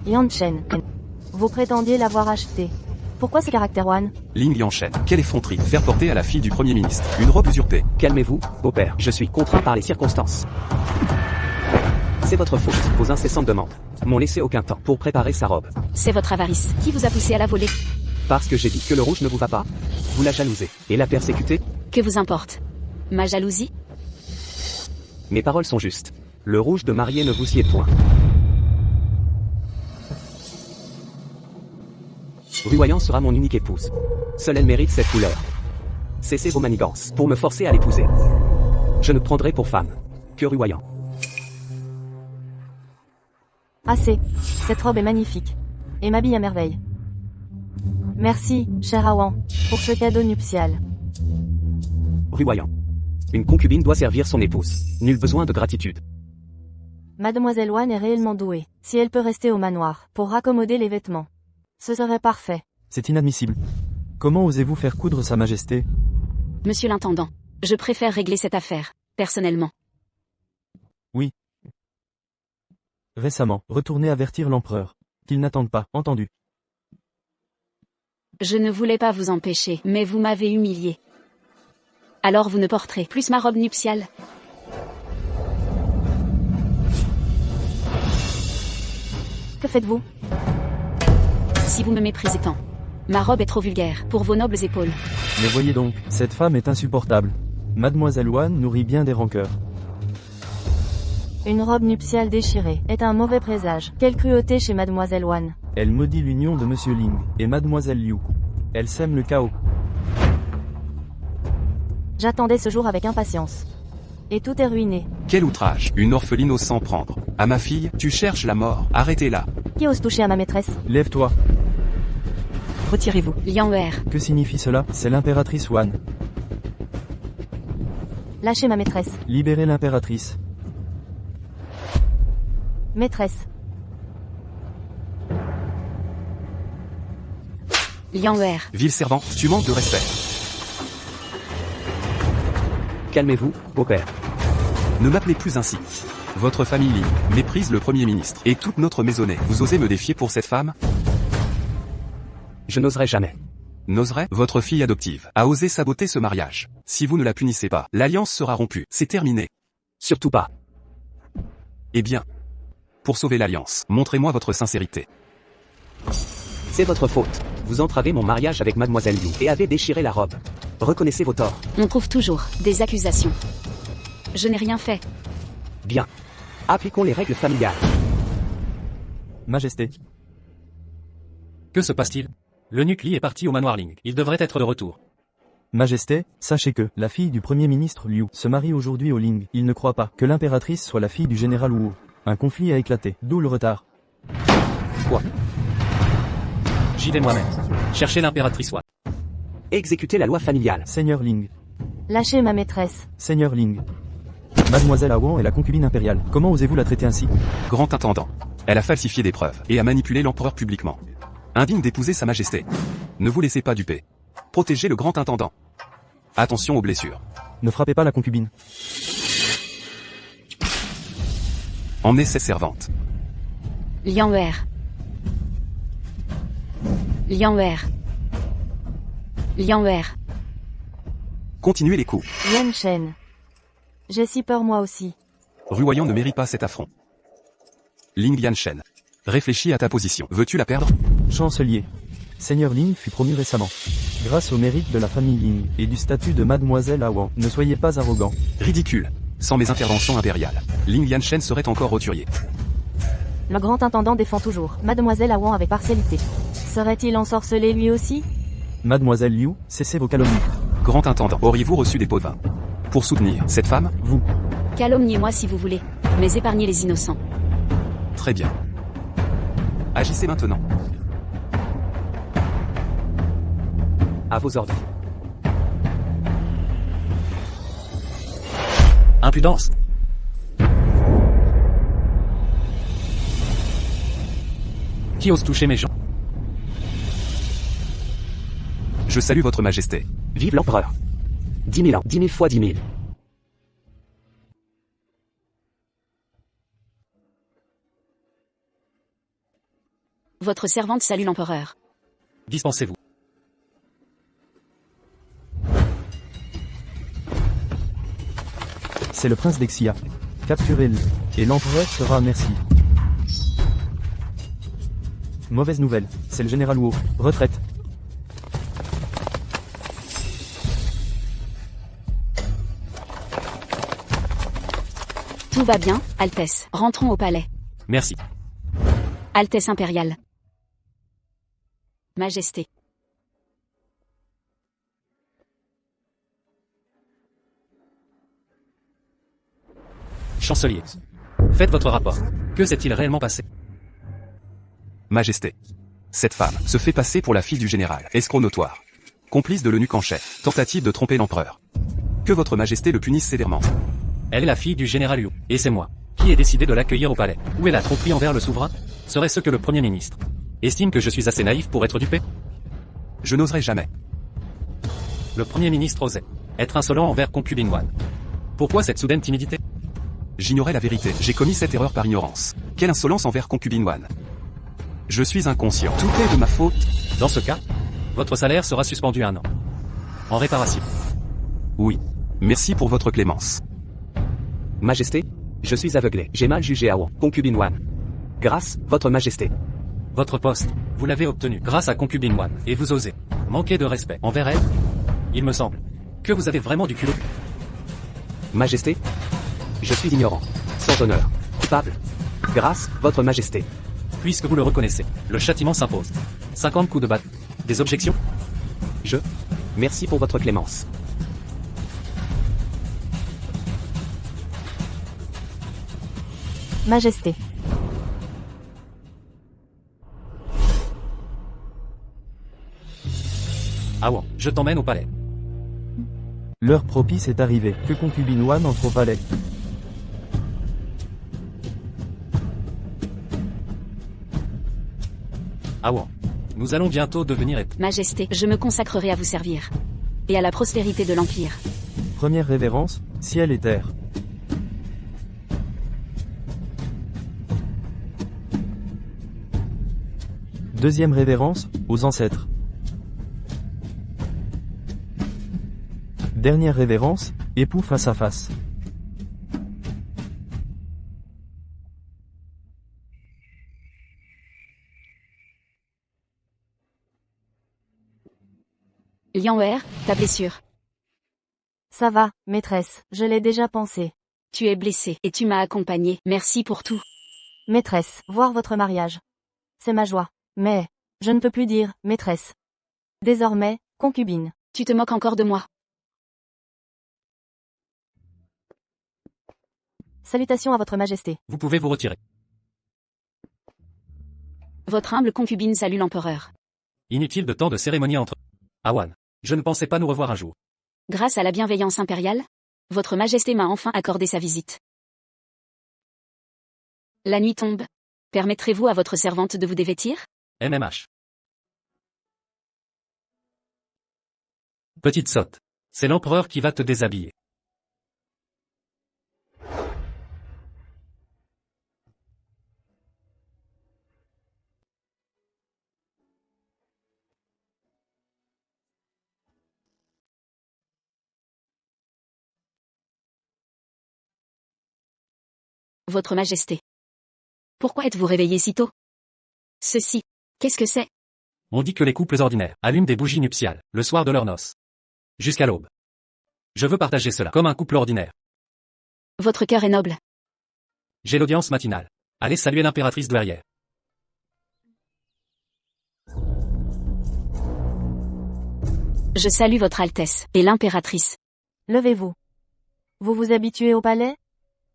Yan Shen. Vous prétendiez l'avoir achetée. Pourquoi ce caractère Wan? Ling Yanshen, quelle effronterie faire porter à la fille du Premier ministre une robe usurpée. Calmez-vous, beau-père. Je suis contraint par les circonstances. C'est votre faute. Vos incessantes demandes m'ont laissé aucun temps pour préparer sa robe. C'est votre avarice qui vous a poussé à la voler. Parce que j'ai dit que le rouge ne vous va pas. Vous la jalousez et la persécutez. Que vous importe? Ma jalousie? Mes paroles sont justes. Le rouge de mariée ne vous sied point. Ruoyan sera mon unique épouse. Seule elle mérite cette couleur. Cessez vos manigances pour me forcer à l'épouser. Je ne prendrai pour femme que Ruoyan. Assez. Cette robe est magnifique. Et m'habille à merveille. Merci, cher Awan, pour ce cadeau nuptial. Ruoyan. Une concubine doit servir son épouse. Nul besoin de gratitude. Mademoiselle Wan est réellement douée. Si elle peut rester au manoir pour raccommoder les vêtements, ce serait parfait. C'est inadmissible. Comment osez-vous faire coudre Sa Majesté? Monsieur l'intendant, je préfère régler cette affaire, personnellement. Oui. Récemment, retournez avertir l'empereur. Qu'il n'attende pas, entendu. Je ne voulais pas vous empêcher, mais vous m'avez humilié. Alors vous ne porterez plus ma robe nuptiale. Que faites-vous? Si vous me méprisez tant. Ma robe est trop vulgaire pour vos nobles épaules. Mais voyez donc, cette femme est insupportable. Mademoiselle Wan nourrit bien des rancœurs. Une robe nuptiale déchirée est un mauvais présage. Quelle cruauté chez Mademoiselle Wan. Elle maudit l'union de Monsieur Ling et Mademoiselle Liu. Elle sème le chaos. J'attendais ce jour avec impatience. Et tout est ruiné. Quel outrage. Une orpheline ose s'en prendre. À ma fille, tu cherches la mort. Arrêtez-la. Qui ose toucher à ma maîtresse? Lève-toi. Retirez-vous. Liang Wer. Que signifie cela? C'est l'impératrice Wan. Lâchez ma maîtresse. Libérez l'impératrice. Maîtresse. Liang Wer. Ville servante, tu manques de respect. Calmez-vous, beau-père. Ne m'appelez plus ainsi. Votre famille Ling méprise le Premier ministre et toute notre maisonnée. Vous osez me défier pour cette femme? Je n'oserai jamais. N'oserait? Votre fille adoptive a osé saboter ce mariage. Si vous ne la punissez pas, l'alliance sera rompue. C'est terminé. Surtout pas. Eh bien, pour sauver l'alliance, montrez-moi votre sincérité. C'est votre faute. Vous entravez mon mariage avec Mademoiselle Liu et avez déchiré la robe. Reconnaissez vos torts. On trouve toujours des accusations. Je n'ai rien fait. Bien. Appliquons les règles familiales. Majesté. Que se passe-t-il? L'eunuque Li est parti au manoir Ling. Il devrait être de retour. Majesté, sachez que la fille du Premier ministre Liu se marie aujourd'hui au Ling. Il ne croit pas que l'impératrice soit la fille du général Wu. Un conflit a éclaté, d'où le retard. Quoi? J'y vais moi-même. Chercher l'impératrice Wan. Exécutez la loi familiale. Seigneur Ling. Lâchez ma maîtresse. Seigneur Ling. Mademoiselle Awan est la concubine impériale. Comment osez-vous la traiter ainsi? Grand intendant. Elle a falsifié des preuves et a manipulé l'empereur publiquement. Indigne d'épouser sa majesté. Ne vous laissez pas duper. Protégez le grand intendant. Attention aux blessures. Ne frappez pas la concubine. Emmenez ses servantes. Liang Wer. Liang Wer. Liang Wer. Continuez les coups. Yan Shen. J'ai si peur moi aussi. Ruoyan ne mérite pas cet affront. Ling Yanshen. Réfléchis à ta position. Veux-tu la perdre? Chancelier. Seigneur Ling fut promu récemment. Grâce au mérite de la famille Ling et du statut de Mademoiselle Awan, ne soyez pas arrogant. Ridicule. Sans mes interventions impériales, Ling Yanshen serait encore roturier. Le grand intendant défend toujours Mademoiselle Awan avec partialité. Serait-il ensorcelé lui aussi? Mademoiselle Liu, cessez vos calomnies. Grand intendant, auriez-vous reçu des pots de vin pour soutenir cette femme? Vous. Calomniez-moi si vous voulez, mais épargnez les innocents. Très bien. Agissez maintenant. À vos ordres. Impudence. Qui ose toucher mes gens? Je salue votre majesté. Vive l'empereur. 10 000 ans, 10 000 fois 10 000. Votre servante salue l'empereur. Dispensez-vous. C'est le prince d'Exia. Capturez-le, et l'empereur sera à merci. Mauvaise nouvelle, c'est le général Wu. Retraite. Tout va bien, Altesse. Rentrons au palais. Merci. Altesse impériale. Majesté. Chancelier. Faites votre rapport. Que s'est-il réellement passé? Majesté. Cette femme se fait passer pour la fille du général, escroc notoire. Complice de l'eunuque en chef, tentative de tromper l'empereur. Que votre majesté le punisse sévèrement. Elle est la fille du général Liu, et c'est moi qui ai décidé de l'accueillir au palais. Où est la tromperie envers le souverain? Serait-ce que le Premier ministre estime que je suis assez naïf pour être dupé? Je n'oserai jamais. Le Premier ministre osait être insolent envers concubine Wan. Pourquoi cette soudaine timidité? J'ignorais la vérité, j'ai commis cette erreur par ignorance. Quelle insolence envers concubine Wan. Je suis inconscient, tout est de ma faute. Dans ce cas, votre salaire sera suspendu 1 an. En réparation. Oui. Merci pour votre clémence. Majesté, je suis aveuglé. J'ai mal jugé Awan, concubine Wan. Grâce, votre majesté. Votre poste, vous l'avez obtenu grâce à concubine Wan, et vous osez manquer de respect envers elle? Il me semble que vous avez vraiment du culot. Majesté, je suis ignorant, sans honneur, coupable. Grâce, votre majesté. Puisque vous le reconnaissez, le châtiment s'impose. 50 coups de batte. Des objections? Merci pour votre clémence. Majesté. Awan, je t'emmène au palais. L'heure propice est arrivée. Que concubine Wan entre au palais. Awan. Nous allons bientôt devenir Majesté, je me consacrerai à vous servir. Et à la prospérité de l'Empire. Première révérence, ciel et terre. Deuxième révérence, aux ancêtres. Dernière révérence, époux face à face. Lianwer, ta blessure. Ça va, maîtresse, je l'ai déjà pensé. Tu es blessé et tu m'as accompagné. Merci pour tout. Maîtresse, voir votre mariage. C'est ma joie. Mais, je ne peux plus dire, maîtresse. Désormais, concubine. Tu te moques encore de moi. Salutations à votre majesté. Vous pouvez vous retirer. Votre humble concubine salue l'empereur. Inutile de tant de cérémonies entre... Awan. Je ne pensais pas nous revoir un jour. Grâce à la bienveillance impériale, votre majesté m'a enfin accordé sa visite. La nuit tombe. Permettrez-vous à votre servante de vous dévêtir? MMH. Petite sotte. C'est l'empereur qui va te déshabiller. Votre majesté. Pourquoi êtes-vous réveillé si tôt? Ceci, qu'est-ce que c'est? On dit que les couples ordinaires allument des bougies nuptiales, le soir de leur noces. Jusqu'à l'aube. Je veux partager cela comme un couple ordinaire. Votre cœur est noble. J'ai l'audience matinale. Allez saluer l'impératrice douairière. Je salue votre Altesse, et l'impératrice. Levez-vous. Vous vous habituez au palais?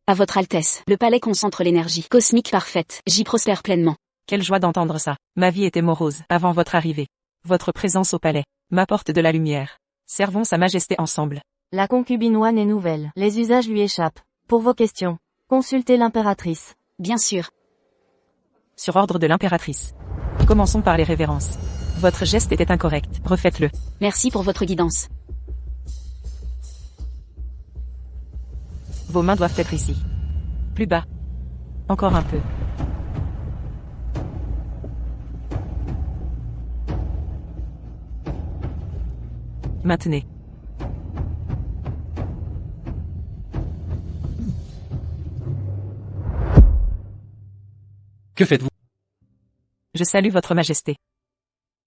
À votre Altesse, le palais concentre l'énergie cosmique parfaite, j'y prospère pleinement. Quelle joie d'entendre ça. Ma vie était morose avant votre arrivée. Votre présence au palais m'apporte de la lumière. Servons sa majesté ensemble. La concubine Wan est nouvelle. Les usages lui échappent. Pour vos questions, consultez l'impératrice. Bien sûr. Sur ordre de l'impératrice. Commençons par les révérences. Votre geste était incorrect. Refaites-le. Merci pour votre guidance. Vos mains doivent être ici. Plus bas. Encore un peu. Maintenez. Que faites-vous? Je salue votre majesté.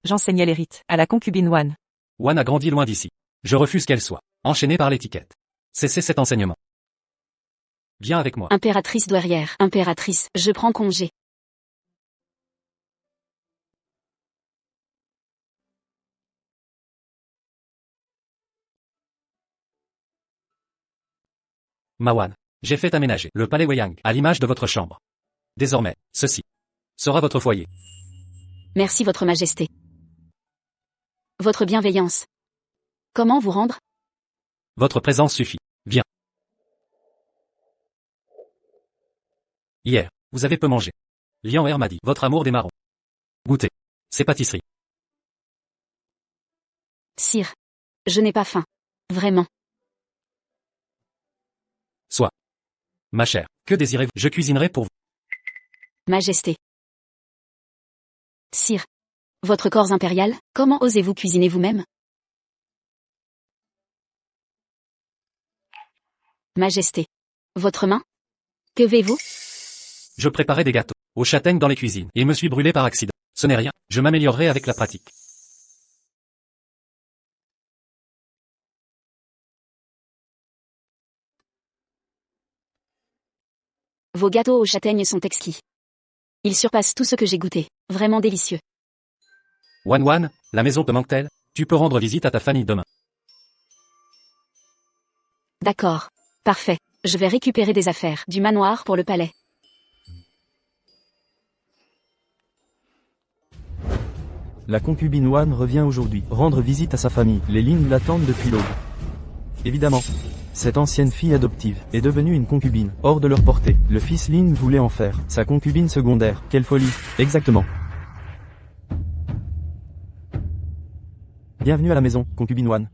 J'enseignais les rites à la concubine Wan. Wan a grandi loin d'ici. Je refuse qu'elle soit enchaînée par l'étiquette. Cessez cet enseignement. Viens avec moi. Impératrice douairière, impératrice, je prends congé. Mawan. J'ai fait aménager le palais Weiyang à l'image de votre chambre. Désormais, ceci sera votre foyer. Merci votre majesté. Votre bienveillance. Comment vous rendre? Votre présence suffit. Viens. Hier, vous avez peu mangé. Lianwer m'a dit votre amour des marrons. Goûtez. Ces pâtisseries. Sire. Je n'ai pas faim. Vraiment. Soit. Ma chère, que désirez-vous? Je cuisinerai pour vous. Majesté. Sire. Votre corps impérial, comment osez-vous cuisiner vous-même? Majesté. Votre main? Que faites-vous? Je préparais des gâteaux aux châtaignes dans les cuisines et me suis brûlé par accident. Ce n'est rien, je m'améliorerai avec la pratique. Vos gâteaux aux châtaignes sont exquis. Ils surpassent tout ce que j'ai goûté. Vraiment délicieux. Wan, la maison te manque-t-elle? Tu peux rendre visite à ta famille demain. D'accord. Parfait. Je vais récupérer des affaires du manoir pour le palais. La concubine Wan revient aujourd'hui, rendre visite à sa famille. Les Lin l'attendent depuis l'aube. Évidemment, cette ancienne fille adoptive est devenue une concubine, hors de leur portée. Le fils Lin voulait en faire sa concubine secondaire. Quelle folie, exactement. Bienvenue à la maison, concubine Wan.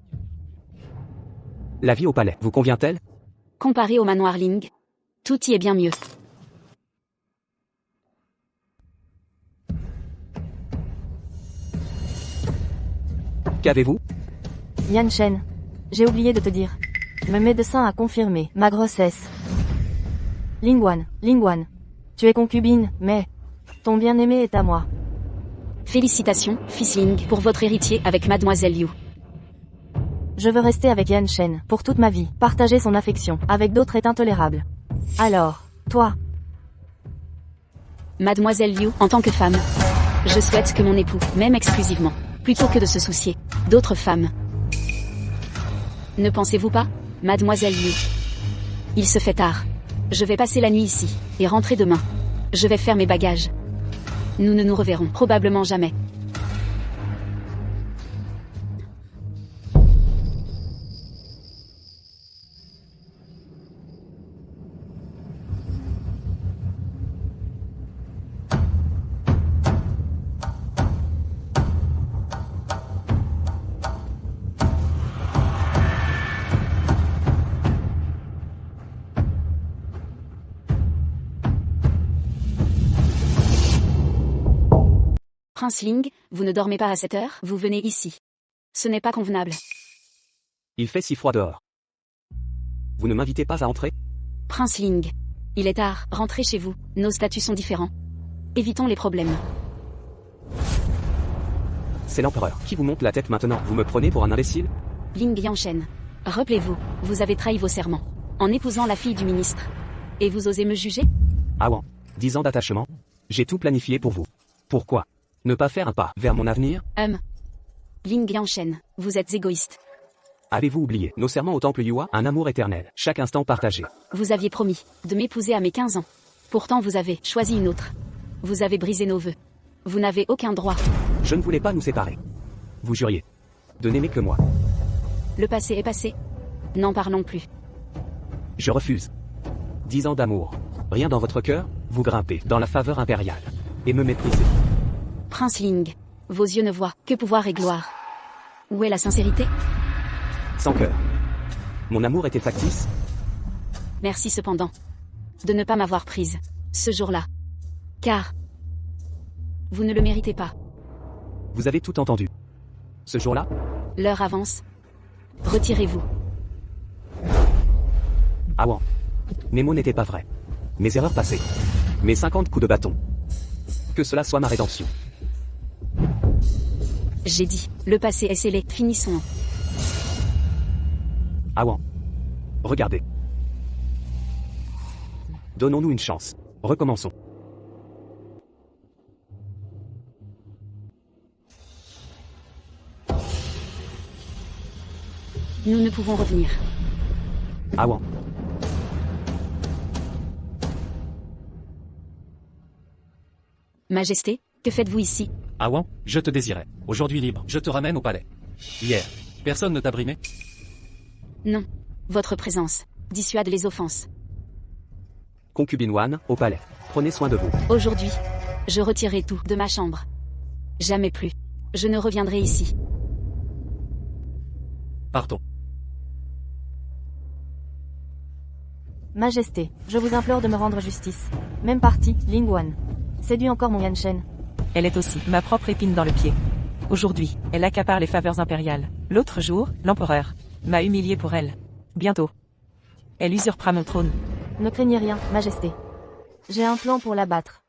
La vie au palais vous convient-elle? Comparé au manoir Ling, tout y est bien mieux. Qu'avez-vous? Yan Shen. J'ai oublié de te dire. Le médecin a confirmé ma grossesse. Lingwan, tu es concubine, mais ton bien-aimé est à moi. Félicitations, fils Ling, pour votre héritier avec mademoiselle Liu. Je veux rester avec Yan Shen pour toute ma vie. Partager son affection avec d'autres est intolérable. Alors, toi, Mademoiselle Liu, en tant que femme, je souhaite que mon époux m'aime exclusivement, plutôt que de se soucier d'autres femmes. Ne pensez-vous pas, Mademoiselle Liu? Il se fait tard. Je vais passer la nuit ici, et rentrer demain. Je vais faire mes bagages. Nous ne nous reverrons probablement jamais. Prince Ling, vous ne dormez pas à cette heure, vous venez ici. Ce n'est pas convenable. Il fait si froid dehors. Vous ne m'invitez pas à entrer? Prince Ling, il est tard, rentrez chez vous, nos statuts sont différents. Évitons les problèmes. C'est l'empereur qui vous monte la tête maintenant. Vous me prenez pour un imbécile? Ling Yanshen, rappelez-vous, vous avez trahi vos serments, en épousant la fille du ministre. Et vous osez me juger? Awan, 10 ans d'attachement. J'ai tout planifié pour vous. Pourquoi ne pas faire un pas vers mon avenir? Ling Yanshen, vous êtes égoïste. Avez-vous oublié nos serments au temple Yua? Un amour éternel, chaque instant partagé. Vous aviez promis de m'épouser à mes 15 ans. Pourtant vous avez choisi une autre. Vous avez brisé nos vœux. Vous n'avez aucun droit. Je ne voulais pas nous séparer. Vous juriez de n'aimer que moi. Le passé est passé. N'en parlons plus. Je refuse. 10 ans d'amour. Rien dans votre cœur? Vous grimpez dans la faveur impériale. Et me méprisez. Prince Ling, vos yeux ne voient que pouvoir et gloire. Où est la sincérité? Sans cœur. Mon amour était factice? Merci cependant de ne pas m'avoir prise ce jour-là. Car vous ne le méritez pas. Vous avez tout entendu. Ce jour-là? L'heure avance. Retirez-vous. Awan. Mes mots n'étaient pas vrais. Mes erreurs passées. Mes 50 coups de bâton. Que cela soit ma rédemption. J'ai dit, le passé est scellé, finissons. Awan. Regardez. Donnons-nous une chance. Recommençons. Nous ne pouvons revenir. Awan. Majesté, que faites-vous ici? Awan, je te désirais. Aujourd'hui libre, je te ramène au palais. Hier, personne ne t'a brimé? Non. Votre présence dissuade les offenses. Concubine Wan, au palais. Prenez soin de vous. Aujourd'hui, je retirerai tout de ma chambre. Jamais plus. Je ne reviendrai ici. Partons. Majesté, je vous implore de me rendre justice. Même parti, Lingwan. Séduit encore mon Yan Shen. Elle est aussi ma propre épine dans le pied. Aujourd'hui, elle accapare les faveurs impériales. L'autre jour, l'empereur m'a humilié pour elle. Bientôt, elle usurpera mon trône. Ne craignez rien, Majesté. J'ai un plan pour l'abattre.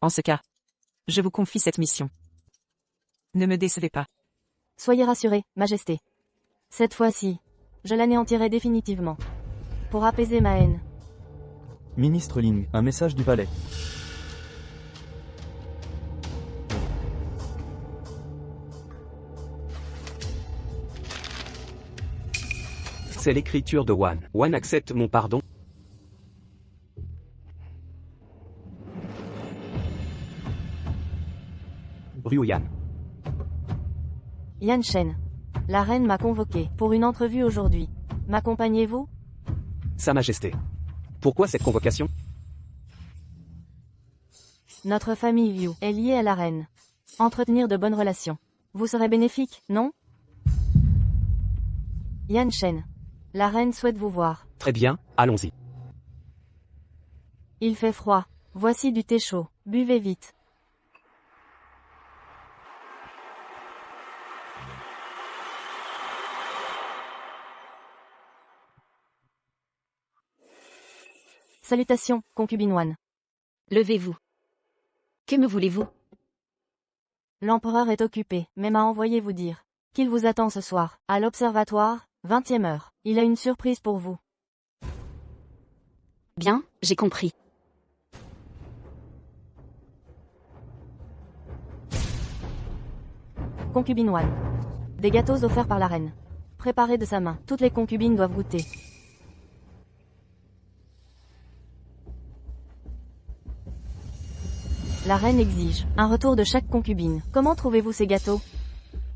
En ce cas, je vous confie cette mission. Ne me décevez pas. Soyez rassurés, Majesté. Cette fois-ci, je l'anéantirai définitivement. Pour apaiser ma haine. Ministre Ling, un message du palais. C'est l'écriture de Wan. Wan accepte mon pardon. Ruoyan. Yan Shen. La reine m'a convoqué pour une entrevue aujourd'hui. M'accompagnez-vous? Sa Majesté. Pourquoi cette convocation? Notre famille Liu est liée à la reine. Entretenir de bonnes relations. Vous serez bénéfique, non? Yan Shen. La reine souhaite vous voir. Très bien, allons-y. Il fait froid. Voici du thé chaud. Buvez vite. Salutations, concubine Wan. Levez-vous. Que me voulez-vous? L'empereur est occupé, mais m'a envoyé vous dire qu'il vous attend ce soir, à l'observatoire, 20e heure. Il a une surprise pour vous. Bien, j'ai compris. Concubine Wan. Des gâteaux offerts par la reine. Préparés de sa main. Toutes les concubines doivent goûter. La reine exige un retour de chaque concubine. Comment trouvez-vous ces gâteaux?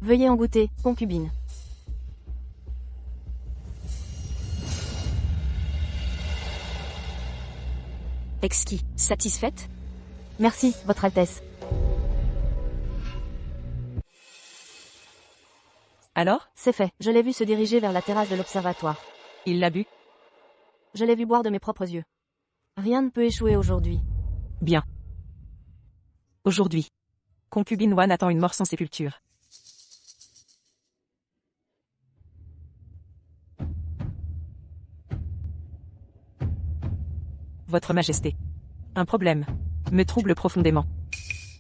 Veuillez en goûter, concubine. Exquis. Satisfaite? Merci, Votre Altesse. Alors? C'est fait. Je l'ai vu se diriger vers la terrasse de l'observatoire. Il l'a bu? Je l'ai vu boire de mes propres yeux. Rien ne peut échouer aujourd'hui. Bien. Aujourd'hui. Concubine Wan attend une mort sans sépulture. Votre Majesté. Un problème. Me trouble profondément.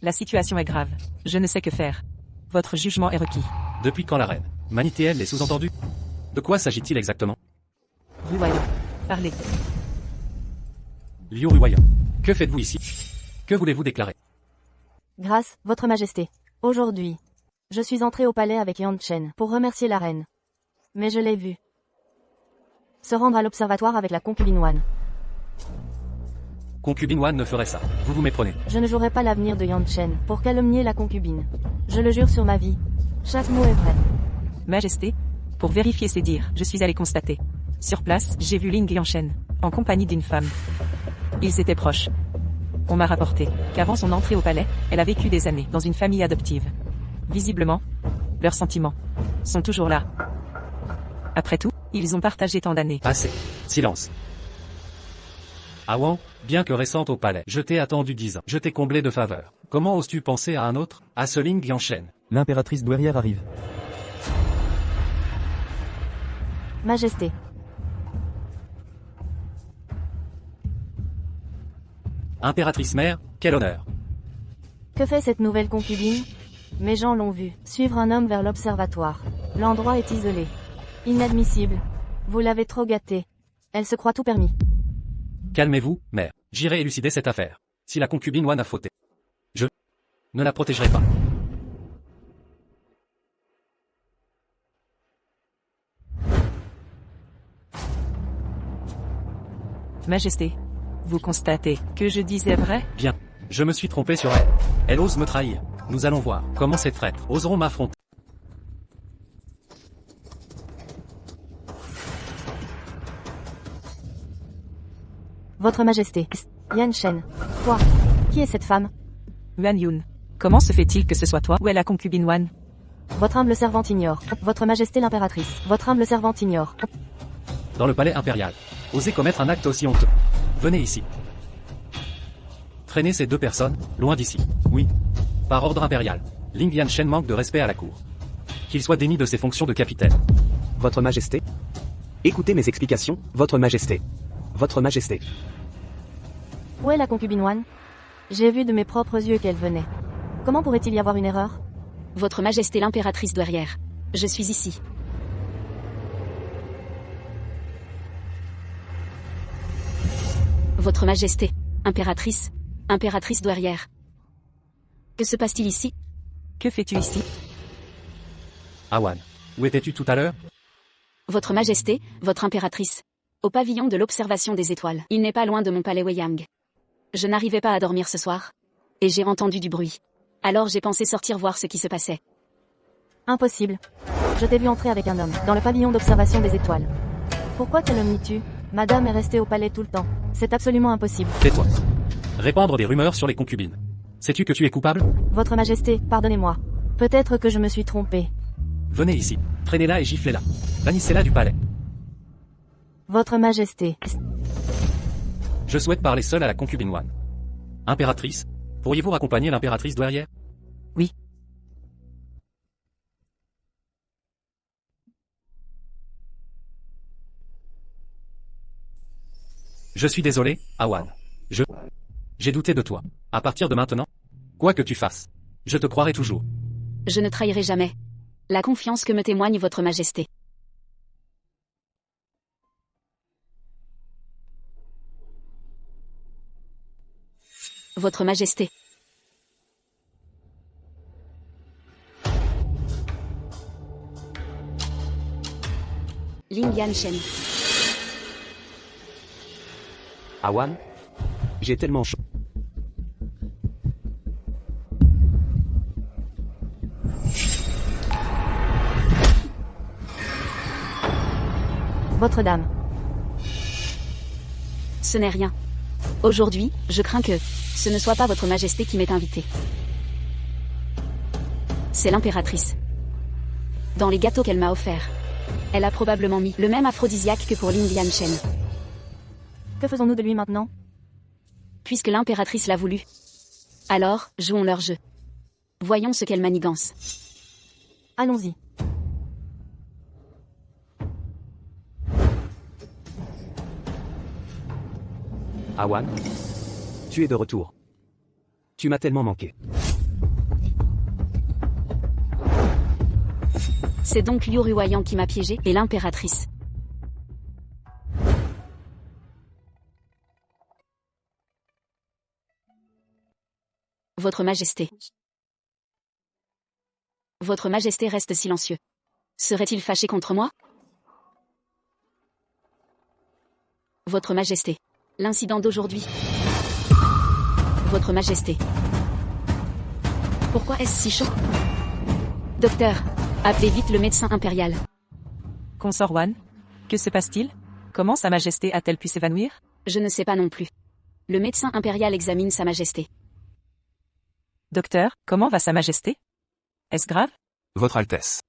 La situation est grave. Je ne sais que faire. Votre jugement est requis. Depuis quand la reine Manitiel est sous-entendu? De quoi s'agit-il exactement? Ruwayan. Parlez. Liu Ruwayan. Que faites-vous ici? Que voulez-vous déclarer? Grâce, Votre Majesté. Aujourd'hui, je suis entré au palais avec Yan Chen pour remercier la reine. Mais je l'ai vu se rendre à l'observatoire avec la concubine Wan. Concubine Wan ne ferait ça. Vous vous méprenez. Je ne jouerai pas l'avenir de Yan Chen pour calomnier la concubine. Je le jure sur ma vie. Chaque mot est vrai. Majesté, pour vérifier ces dires, je suis allé constater. Sur place, j'ai vu Ling Yanshen, en compagnie d'une femme. Ils étaient proches. On m'a rapporté qu'avant son entrée au palais, elle a vécu des années dans une famille adoptive. Visiblement, leurs sentiments sont toujours là. Après tout, ils ont partagé tant d'années. Assez. Silence. Awan, bien que récente au palais, je t'ai attendu 10 ans. Je t'ai comblé de faveurs. Comment oses-tu penser à un autre, à ce Ling Yanshen? L'impératrice douairière arrive. Majesté. Impératrice mère, quel honneur. Que fait cette nouvelle concubine? Mes gens l'ont vu suivre un homme vers l'observatoire. L'endroit est isolé. Inadmissible. Vous l'avez trop gâtée. Elle se croit tout permis. Calmez-vous, mère. J'irai élucider cette affaire. Si la concubine Wan a fauté, je ne la protégerai pas. Majesté, vous constatez que je disais vrai? Bien. Je me suis trompé sur elle. Elle ose me trahir. Nous allons voir comment ces traîtres oseront m'affronter. Votre Majesté. Yan Shen. Toi. Qui est cette femme? Yuan Yun. Comment se fait-il que ce soit toi ou est la concubine Wan? Votre humble servante ignore. Votre Majesté l'impératrice. Votre humble servante ignore. Dans le palais impérial. Osez commettre un acte aussi honteux. Venez ici. Traînez ces deux personnes, loin d'ici. Oui. Par ordre impérial. Ling Yanshen manque de respect à la cour. Qu'il soit démis de ses fonctions de capitaine. Votre Majesté? Écoutez mes explications, Votre Majesté. Votre Majesté. Où est la concubine Wan? J'ai vu de mes propres yeux qu'elle venait. Comment pourrait-il y avoir une erreur? Votre Majesté l'impératrice douairière. Je suis ici. Votre Majesté, impératrice, impératrice douairière. Que se passe-t-il ici? Que fais-tu ici? Awan. Où étais-tu tout à l'heure? Votre Majesté, votre impératrice. Au pavillon de l'observation des étoiles. Il n'est pas loin de mon palais Weiyang. Je n'arrivais pas à dormir ce soir. Et j'ai entendu du bruit. Alors j'ai pensé sortir voir ce qui se passait. Impossible. Je t'ai vu entrer avec un homme, dans le pavillon d'observation des étoiles. Pourquoi calomnies-tu? Madame est restée au palais tout le temps. C'est absolument impossible. Tais-toi. Répandre des rumeurs sur les concubines. Sais-tu que tu es coupable? Votre Majesté, pardonnez-moi. Peut-être que je me suis trompé. Venez ici. Traînez-la et giflez-la. Bannissez-la du palais. Votre Majesté. Je souhaite parler seul à la concubine Wan. Impératrice, pourriez-vous raccompagner l'impératrice douairière? Oui. Je suis désolé, Awan. J'ai douté de toi. À partir de maintenant, quoi que tu fasses, je te croirai toujours. Je ne trahirai jamais la confiance que me témoigne votre Majesté. Votre Majesté. Ling Yanshen. Awan? J'ai tellement chaud. Votre dame. Ce n'est rien. Aujourd'hui, je crains que ce ne soit pas votre Majesté qui m'ait invité. C'est l'impératrice. Dans les gâteaux qu'elle m'a offerts, elle a probablement mis le même aphrodisiaque que pour Ling Yanshen. Que faisons-nous de lui maintenant? Puisque l'impératrice l'a voulu. Alors, jouons leur jeu. Voyons ce qu'elle manigance. Allons-y. Awan? Tu es de retour. Tu m'as tellement manqué. C'est donc Liu Ruoyang qui m'a piégé, et l'impératrice. Votre Majesté. Votre Majesté reste silencieux. Serait-il fâché contre moi? Votre Majesté. L'incident d'aujourd'hui. Votre Majesté. Pourquoi est-ce si chaud? Docteur, appelez vite le médecin impérial. Consort Wan? Que se passe-t-il? Comment Sa Majesté a-t-elle pu s'évanouir? Je ne sais pas non plus. Le médecin impérial examine Sa Majesté. Docteur, comment va Sa Majesté? Est-ce grave? Votre Altesse.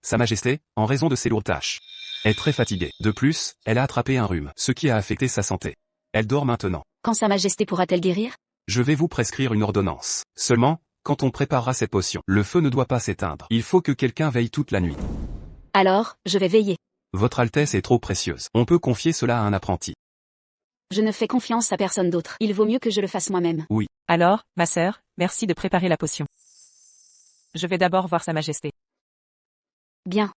Sa Majesté, en raison de ses lourdes tâches, est très fatiguée. De plus, elle a attrapé un rhume, ce qui a affecté sa santé. Elle dort maintenant. Quand Sa Majesté pourra-t-elle guérir? Je vais vous prescrire une ordonnance. Seulement, quand on préparera cette potion, le feu ne doit pas s'éteindre. Il faut que quelqu'un veille toute la nuit. Alors, je vais veiller. Votre Altesse est trop précieuse. On peut confier cela à un apprenti. Je ne fais confiance à personne d'autre. Il vaut mieux que je le fasse moi-même. Alors, ma sœur, merci de préparer la potion. Je vais d'abord voir Sa Majesté. Bien.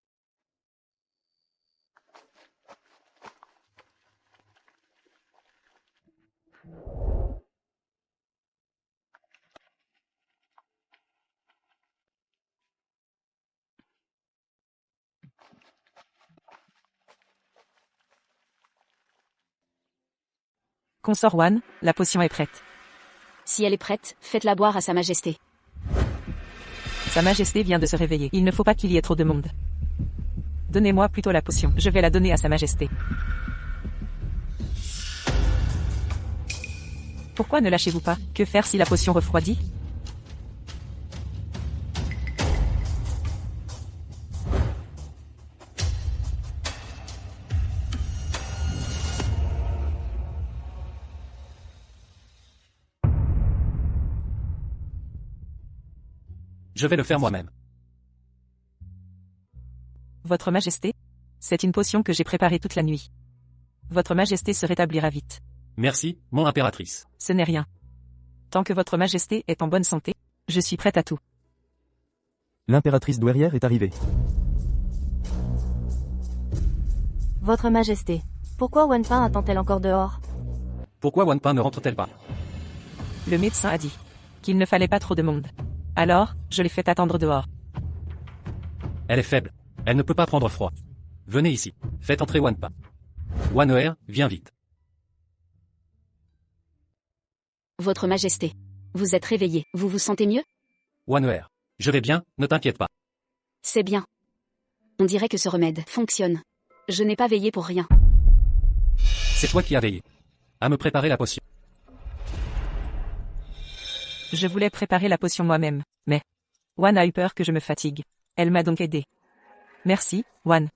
Consort Wan, la potion est prête. Si elle est prête, faites-la boire à Sa Majesté. Sa Majesté vient de se réveiller. Il ne faut pas qu'il y ait trop de monde. Donnez-moi plutôt la potion. Je vais la donner à Sa Majesté. Pourquoi ne lâchez-vous pas? Que faire si la potion refroidit? Je vais le faire moi-même. Votre Majesté? C'est une potion que j'ai préparée toute la nuit. Votre Majesté se rétablira vite. Merci, mon impératrice. Ce n'est rien. Tant que Votre Majesté est en bonne santé, je suis prête à tout. L'impératrice douairière est arrivée. Votre Majesté. Pourquoi Wanpin attend-elle encore dehors? Pourquoi Wanpin ne rentre-t-elle pas? Le médecin a dit qu'il ne fallait pas trop de monde. Alors, je l'ai fait attendre dehors. Elle est faible. Elle ne peut pas prendre froid. Venez ici. Faites entrer Wanpin. Wan'er, viens vite. Votre Majesté. Vous êtes réveillé. Vous vous sentez mieux? Wan'er. Je vais bien, ne t'inquiète pas. C'est bien. On dirait que ce remède fonctionne. Je n'ai pas veillé pour rien. C'est toi qui as veillé à me préparer la potion. Je voulais préparer la potion moi-même, mais Wan a eu peur que je me fatigue. Elle m'a donc aidé. Merci, Wan.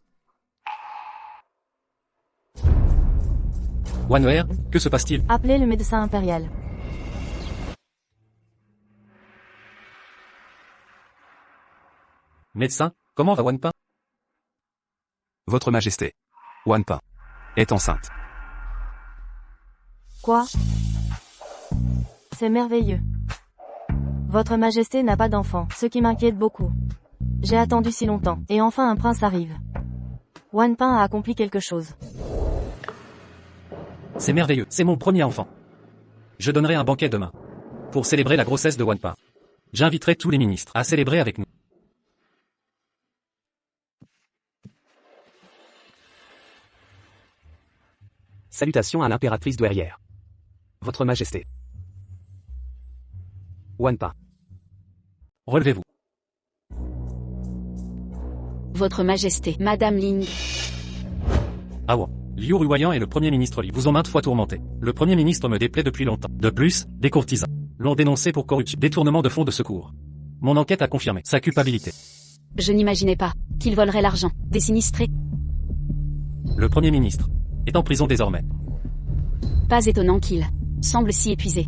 Wanwer, que se passe-t-il? Appelez le médecin impérial. Médecin, comment va Wanpin? Votre Majesté. Wanpin est enceinte. Quoi? C'est merveilleux. Votre Majesté n'a pas d'enfant, ce qui m'inquiète beaucoup. J'ai attendu si longtemps, et enfin un prince arrive. Wanpin a accompli quelque chose. C'est merveilleux, c'est mon premier enfant. Je donnerai un banquet demain. Pour célébrer la grossesse de Wanpin. J'inviterai tous les ministres à célébrer avec nous. Salutations à l'impératrice douairière. Votre Majesté. Wanpin. Relevez-vous. Votre Majesté, Madame Ling. Awa. Liu Ruoyan et le Premier ministre Li vous ont maintes fois tourmenté. Le Premier ministre me déplaît depuis longtemps. De plus, des courtisans l'ont dénoncé pour corruption, détournement de fonds de secours. Mon enquête a confirmé sa culpabilité. Je n'imaginais pas qu'il volerait l'argent des sinistrés. Le Premier ministre est en prison désormais. Pas étonnant qu'il semble si épuisé.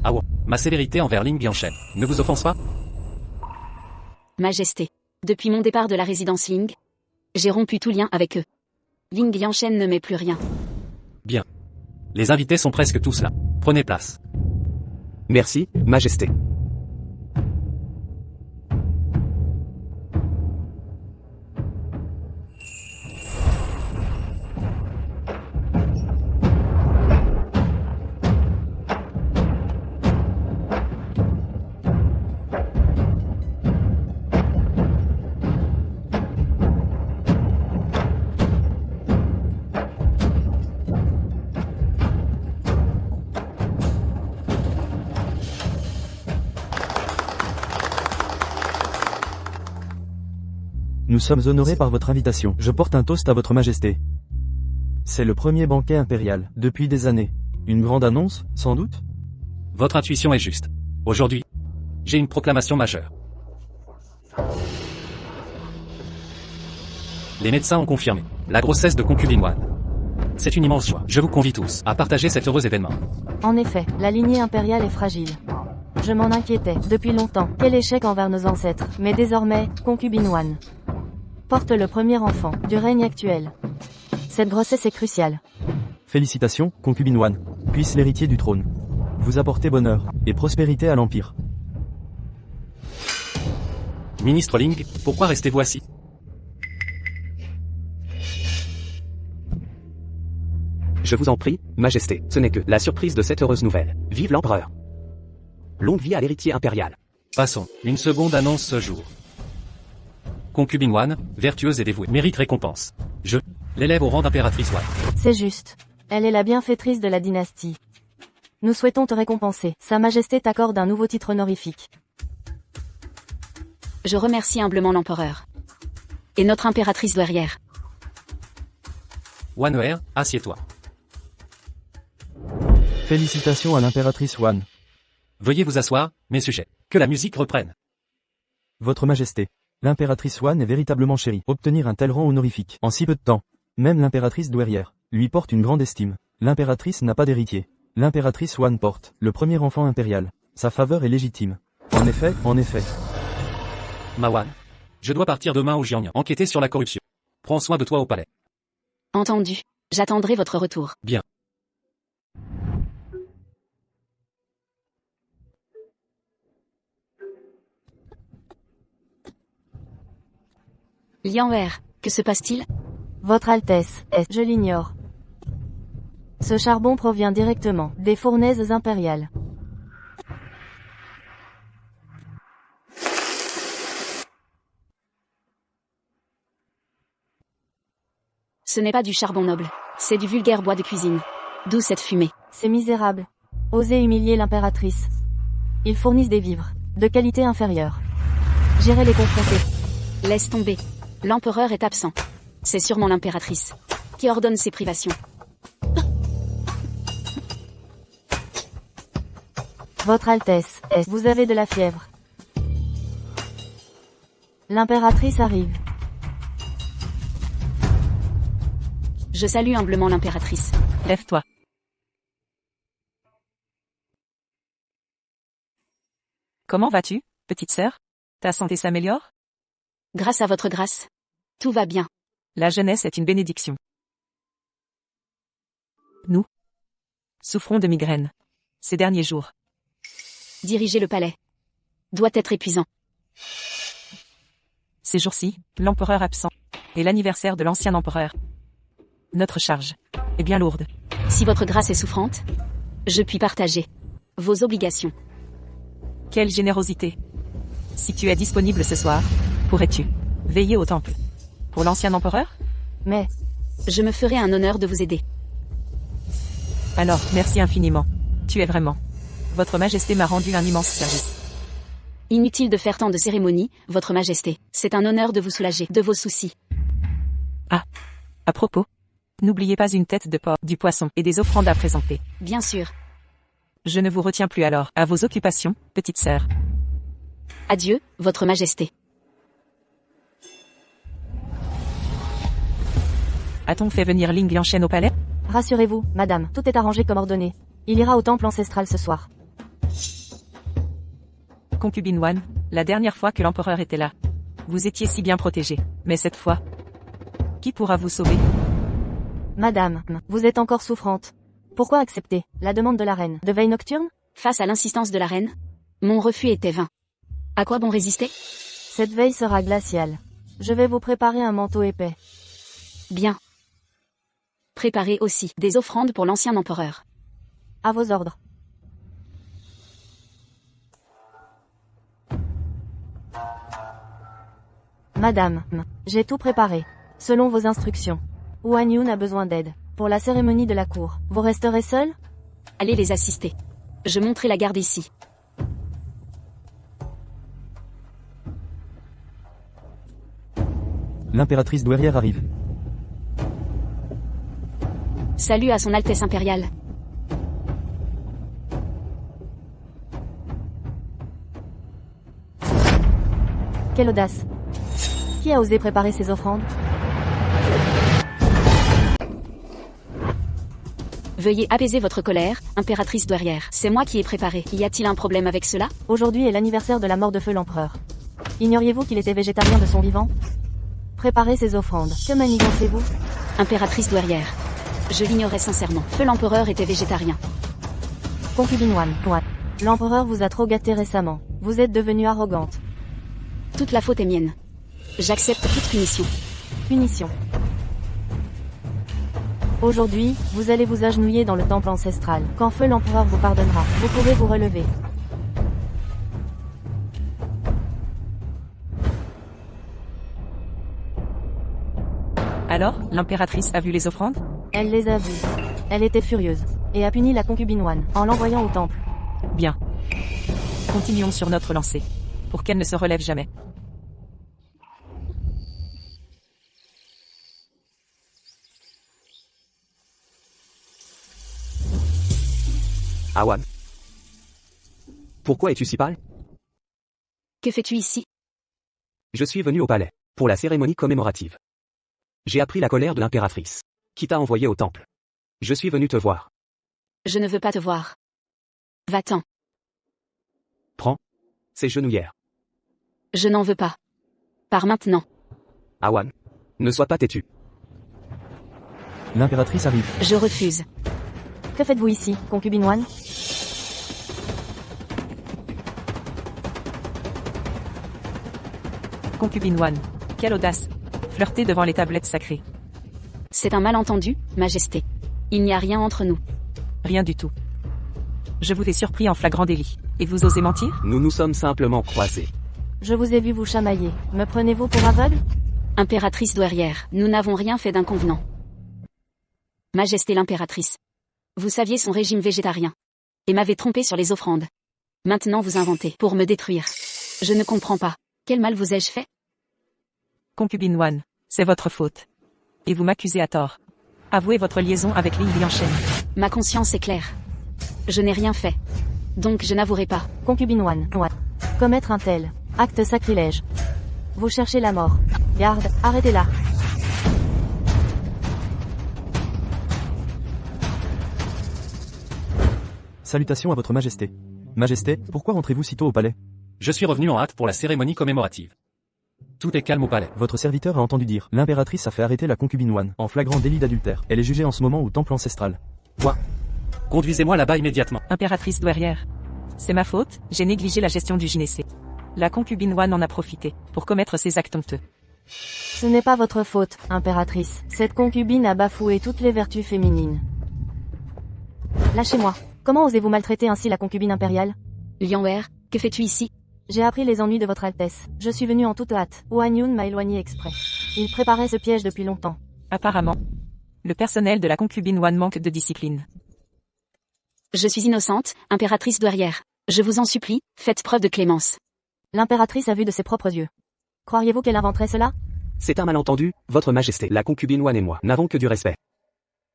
Awa. Ma sévérité envers Ling Yanshen ne vous offense pas? Majesté, depuis mon départ de la résidence Ling, j'ai rompu tout lien avec eux. Ling Yanshen ne met plus rien. Bien. Les invités sont presque tous là. Prenez place. Merci, Majesté. Nous sommes honorés par votre invitation. Je porte un toast à votre Majesté. C'est le premier banquet impérial, depuis des années. Une grande annonce, sans doute? Votre intuition est juste. Aujourd'hui, j'ai une proclamation majeure. Les médecins ont confirmé la grossesse de concubine Wan. C'est une immense joie. Je vous convie tous à partager cet heureux événement. En effet, la lignée impériale est fragile. Je m'en inquiétais, depuis longtemps. Quel échec envers nos ancêtres. Mais désormais, concubine Wan porte le premier enfant du règne actuel. Cette grossesse est cruciale. Félicitations, concubine Wan. Puisse l'héritier du trône vous apporter bonheur et prospérité à l'Empire. Ministre Ling, pourquoi restez-vous assis? Je vous en prie, Majesté, ce n'est que la surprise de cette heureuse nouvelle. Vive l'empereur. Longue vie à l'héritier impérial. Passons. Une seconde annonce ce jour. Concubine Wan, vertueuse et dévouée, mérite récompense. Je l'élève au rang d'impératrice Wan. C'est juste. Elle est la bienfaitrice de la dynastie. Nous souhaitons te récompenser. Sa Majesté t'accorde un nouveau titre honorifique. Je remercie humblement l'empereur. Et notre impératrice douairière. Wanwer, assieds-toi. Félicitations à l'impératrice Wan. Veuillez vous asseoir, mes sujets. Que la musique reprenne. Votre Majesté, l'impératrice Wan est véritablement chérie. Obtenir un tel rang honorifique en si peu de temps, même l'impératrice douairière lui porte une grande estime. L'impératrice n'a pas d'héritier. L'impératrice Wan porte le premier enfant impérial. Sa faveur est légitime. En effet. Mawan. Je dois partir demain au Jiangnan, enquêter sur la corruption. Prends soin de toi au palais. Entendu. J'attendrai votre retour. Bien. Lianwer, que se passe-t-il? Votre Altesse, je l'ignore. Ce charbon provient directement des fournaises impériales. Ce n'est pas du charbon noble. C'est du vulgaire bois de cuisine. D'où cette fumée? C'est misérable. Osez humilier l'impératrice. Ils fournissent des vivres de qualité inférieure. J'irai les confronter. Laisse tomber. L'empereur est absent. C'est sûrement l'impératrice qui ordonne ces privations. Votre Altesse, vous avez de la fièvre. L'impératrice arrive. Je salue humblement l'impératrice. Lève-toi. Comment vas-tu, petite sœur? Ta santé s'améliore? Grâce à votre grâce. Tout va bien. La jeunesse est une bénédiction. Nous souffrons de migraines. Ces derniers jours. Diriger le palais doit être épuisant. Ces jours-ci, l'empereur absent. Et l'anniversaire de l'ancien empereur. Notre charge est bien lourde. Si votre grâce est souffrante, je puis partager vos obligations. Quelle générosité. Si tu es disponible ce soir, pourrais-tu veiller au temple pour l'ancien empereur? Mais, Je me ferai un honneur de vous aider. Alors, merci infiniment. Tu es vraiment. Votre Majesté m'a rendu un immense service. Inutile de faire tant de cérémonies, votre majesté. C'est un honneur de vous soulager de vos soucis. À propos, n'oubliez pas une tête de porc, du poisson et des offrandes à présenter. Bien sûr. Je ne vous retiens plus alors. À vos occupations, petite sœur. Adieu, votre majesté. A-t-on fait venir Ling Yanshen au palais? rassurez-vous, madame, tout est arrangé comme ordonné. Il ira au temple ancestral ce soir. Concubine Wan, la dernière fois que l'empereur était là, vous étiez si bien protégée. Mais cette fois, qui pourra vous sauver? Madame, vous êtes encore souffrante. Pourquoi accepter la demande de la reine de veille nocturne? Face à l'insistance de la reine, mon refus était vain. À quoi bon résister? Cette veille sera glaciale. Je vais vous préparer un manteau épais. Bien. Préparez aussi des offrandes pour l'ancien empereur. À vos ordres. Madame, j'ai tout préparé. Selon vos instructions. Wan Yun a besoin d'aide. Pour la cérémonie de la cour, vous resterez seul? Allez les assister. Je monterai la garde ici. L'impératrice douairière arrive. Salut à son Altesse impériale. Quelle audace! Qui a osé préparer ces offrandes? Veuillez apaiser votre colère, impératrice douairière. C'est moi qui ai préparé. Y a-t-il un problème avec cela? Aujourd'hui est l'anniversaire de la mort de feu l'empereur. Ignoriez-vous qu'il était végétarien de son vivant? Préparez ces offrandes. Que manigancez-vous? Impératrice douairière. Je l'ignorais sincèrement. Feu l'empereur était végétarien. Concubine Wan. L'empereur vous a trop gâté récemment. Vous êtes devenue arrogante. Toute la faute est mienne. J'accepte toute punition. Punition. Aujourd'hui, vous allez vous agenouiller dans le temple ancestral. Quand feu l'empereur vous pardonnera, vous pourrez vous relever. Alors, l'impératrice a vu les offrandes? Elle les a vues. Elle était furieuse. Et a puni la concubine Wan, en l'envoyant au temple. Bien. Continuons sur notre lancée. Pour qu'elle ne se relève jamais. Awan. Pourquoi es-tu si pâle? Que fais-tu ici? Je suis venu au palais, pour la cérémonie commémorative. J'ai appris la colère de l'impératrice, qui t'a envoyé au temple. Je suis venu te voir. Je ne veux pas te voir. Va-t'en. Prends ces genouillères. Je n'en veux pas. Pars maintenant. Awan. Ne sois pas têtu. L'impératrice arrive. Je refuse. Que faites-vous ici, concubine Wan? Concubine Wan. Quelle audace. Flirter devant les tablettes sacrées. C'est un malentendu, majesté. Il n'y a rien entre nous. Rien du tout. Je vous ai surpris en flagrant délit. Et vous osez mentir? Nous nous sommes simplement croisés. Je vous ai vu vous chamailler. Me prenez-vous pour aveugle? Impératrice douairière, nous n'avons rien fait d'inconvenant. Majesté l'impératrice. Vous saviez son régime végétarien. Et m'avez trompé sur les offrandes. Maintenant vous inventez pour me détruire. Je ne comprends pas. Quel mal vous ai-je fait? Concubine Wan, c'est votre faute. Et vous m'accusez à tort. Avouez votre liaison avec Ling Yanshen. Ma conscience est claire. Je n'ai rien fait. Donc je n'avouerai pas. Concubine One. Ouais. Commettre un tel acte sacrilège. Vous cherchez la mort. Garde, arrêtez-la. Salutations à votre majesté. Majesté, pourquoi rentrez-vous si tôt au palais? Je suis revenu en hâte pour la cérémonie commémorative. Tout est calme au palais. Votre serviteur a entendu dire. L'impératrice a fait arrêter la concubine One, en flagrant délit d'adultère. Elle est jugée en ce moment au temple ancestral. Conduisez-moi là-bas immédiatement. Impératrice douairière. C'est ma faute, j'ai négligé la gestion du gynécée. La concubine One en a profité, pour commettre ses actes honteux. Ce n'est pas votre faute, impératrice. Cette concubine a bafoué toutes les vertus féminines. Lâchez-moi. Comment osez-vous maltraiter ainsi la concubine impériale? Liang Wer, que fais-tu ici? J'ai appris les ennuis de votre Altesse. Je suis venu en toute hâte. Huan Yun m'a éloigné exprès. Il préparait ce piège depuis longtemps. Apparemment. Le personnel de la concubine One manque de discipline. Je suis innocente, impératrice douairière. Je vous en supplie, faites preuve de clémence. L'impératrice a vu de ses propres yeux. Croiriez-vous qu'elle inventerait cela? C'est un malentendu, votre majesté. La concubine One et moi n'avons que du respect.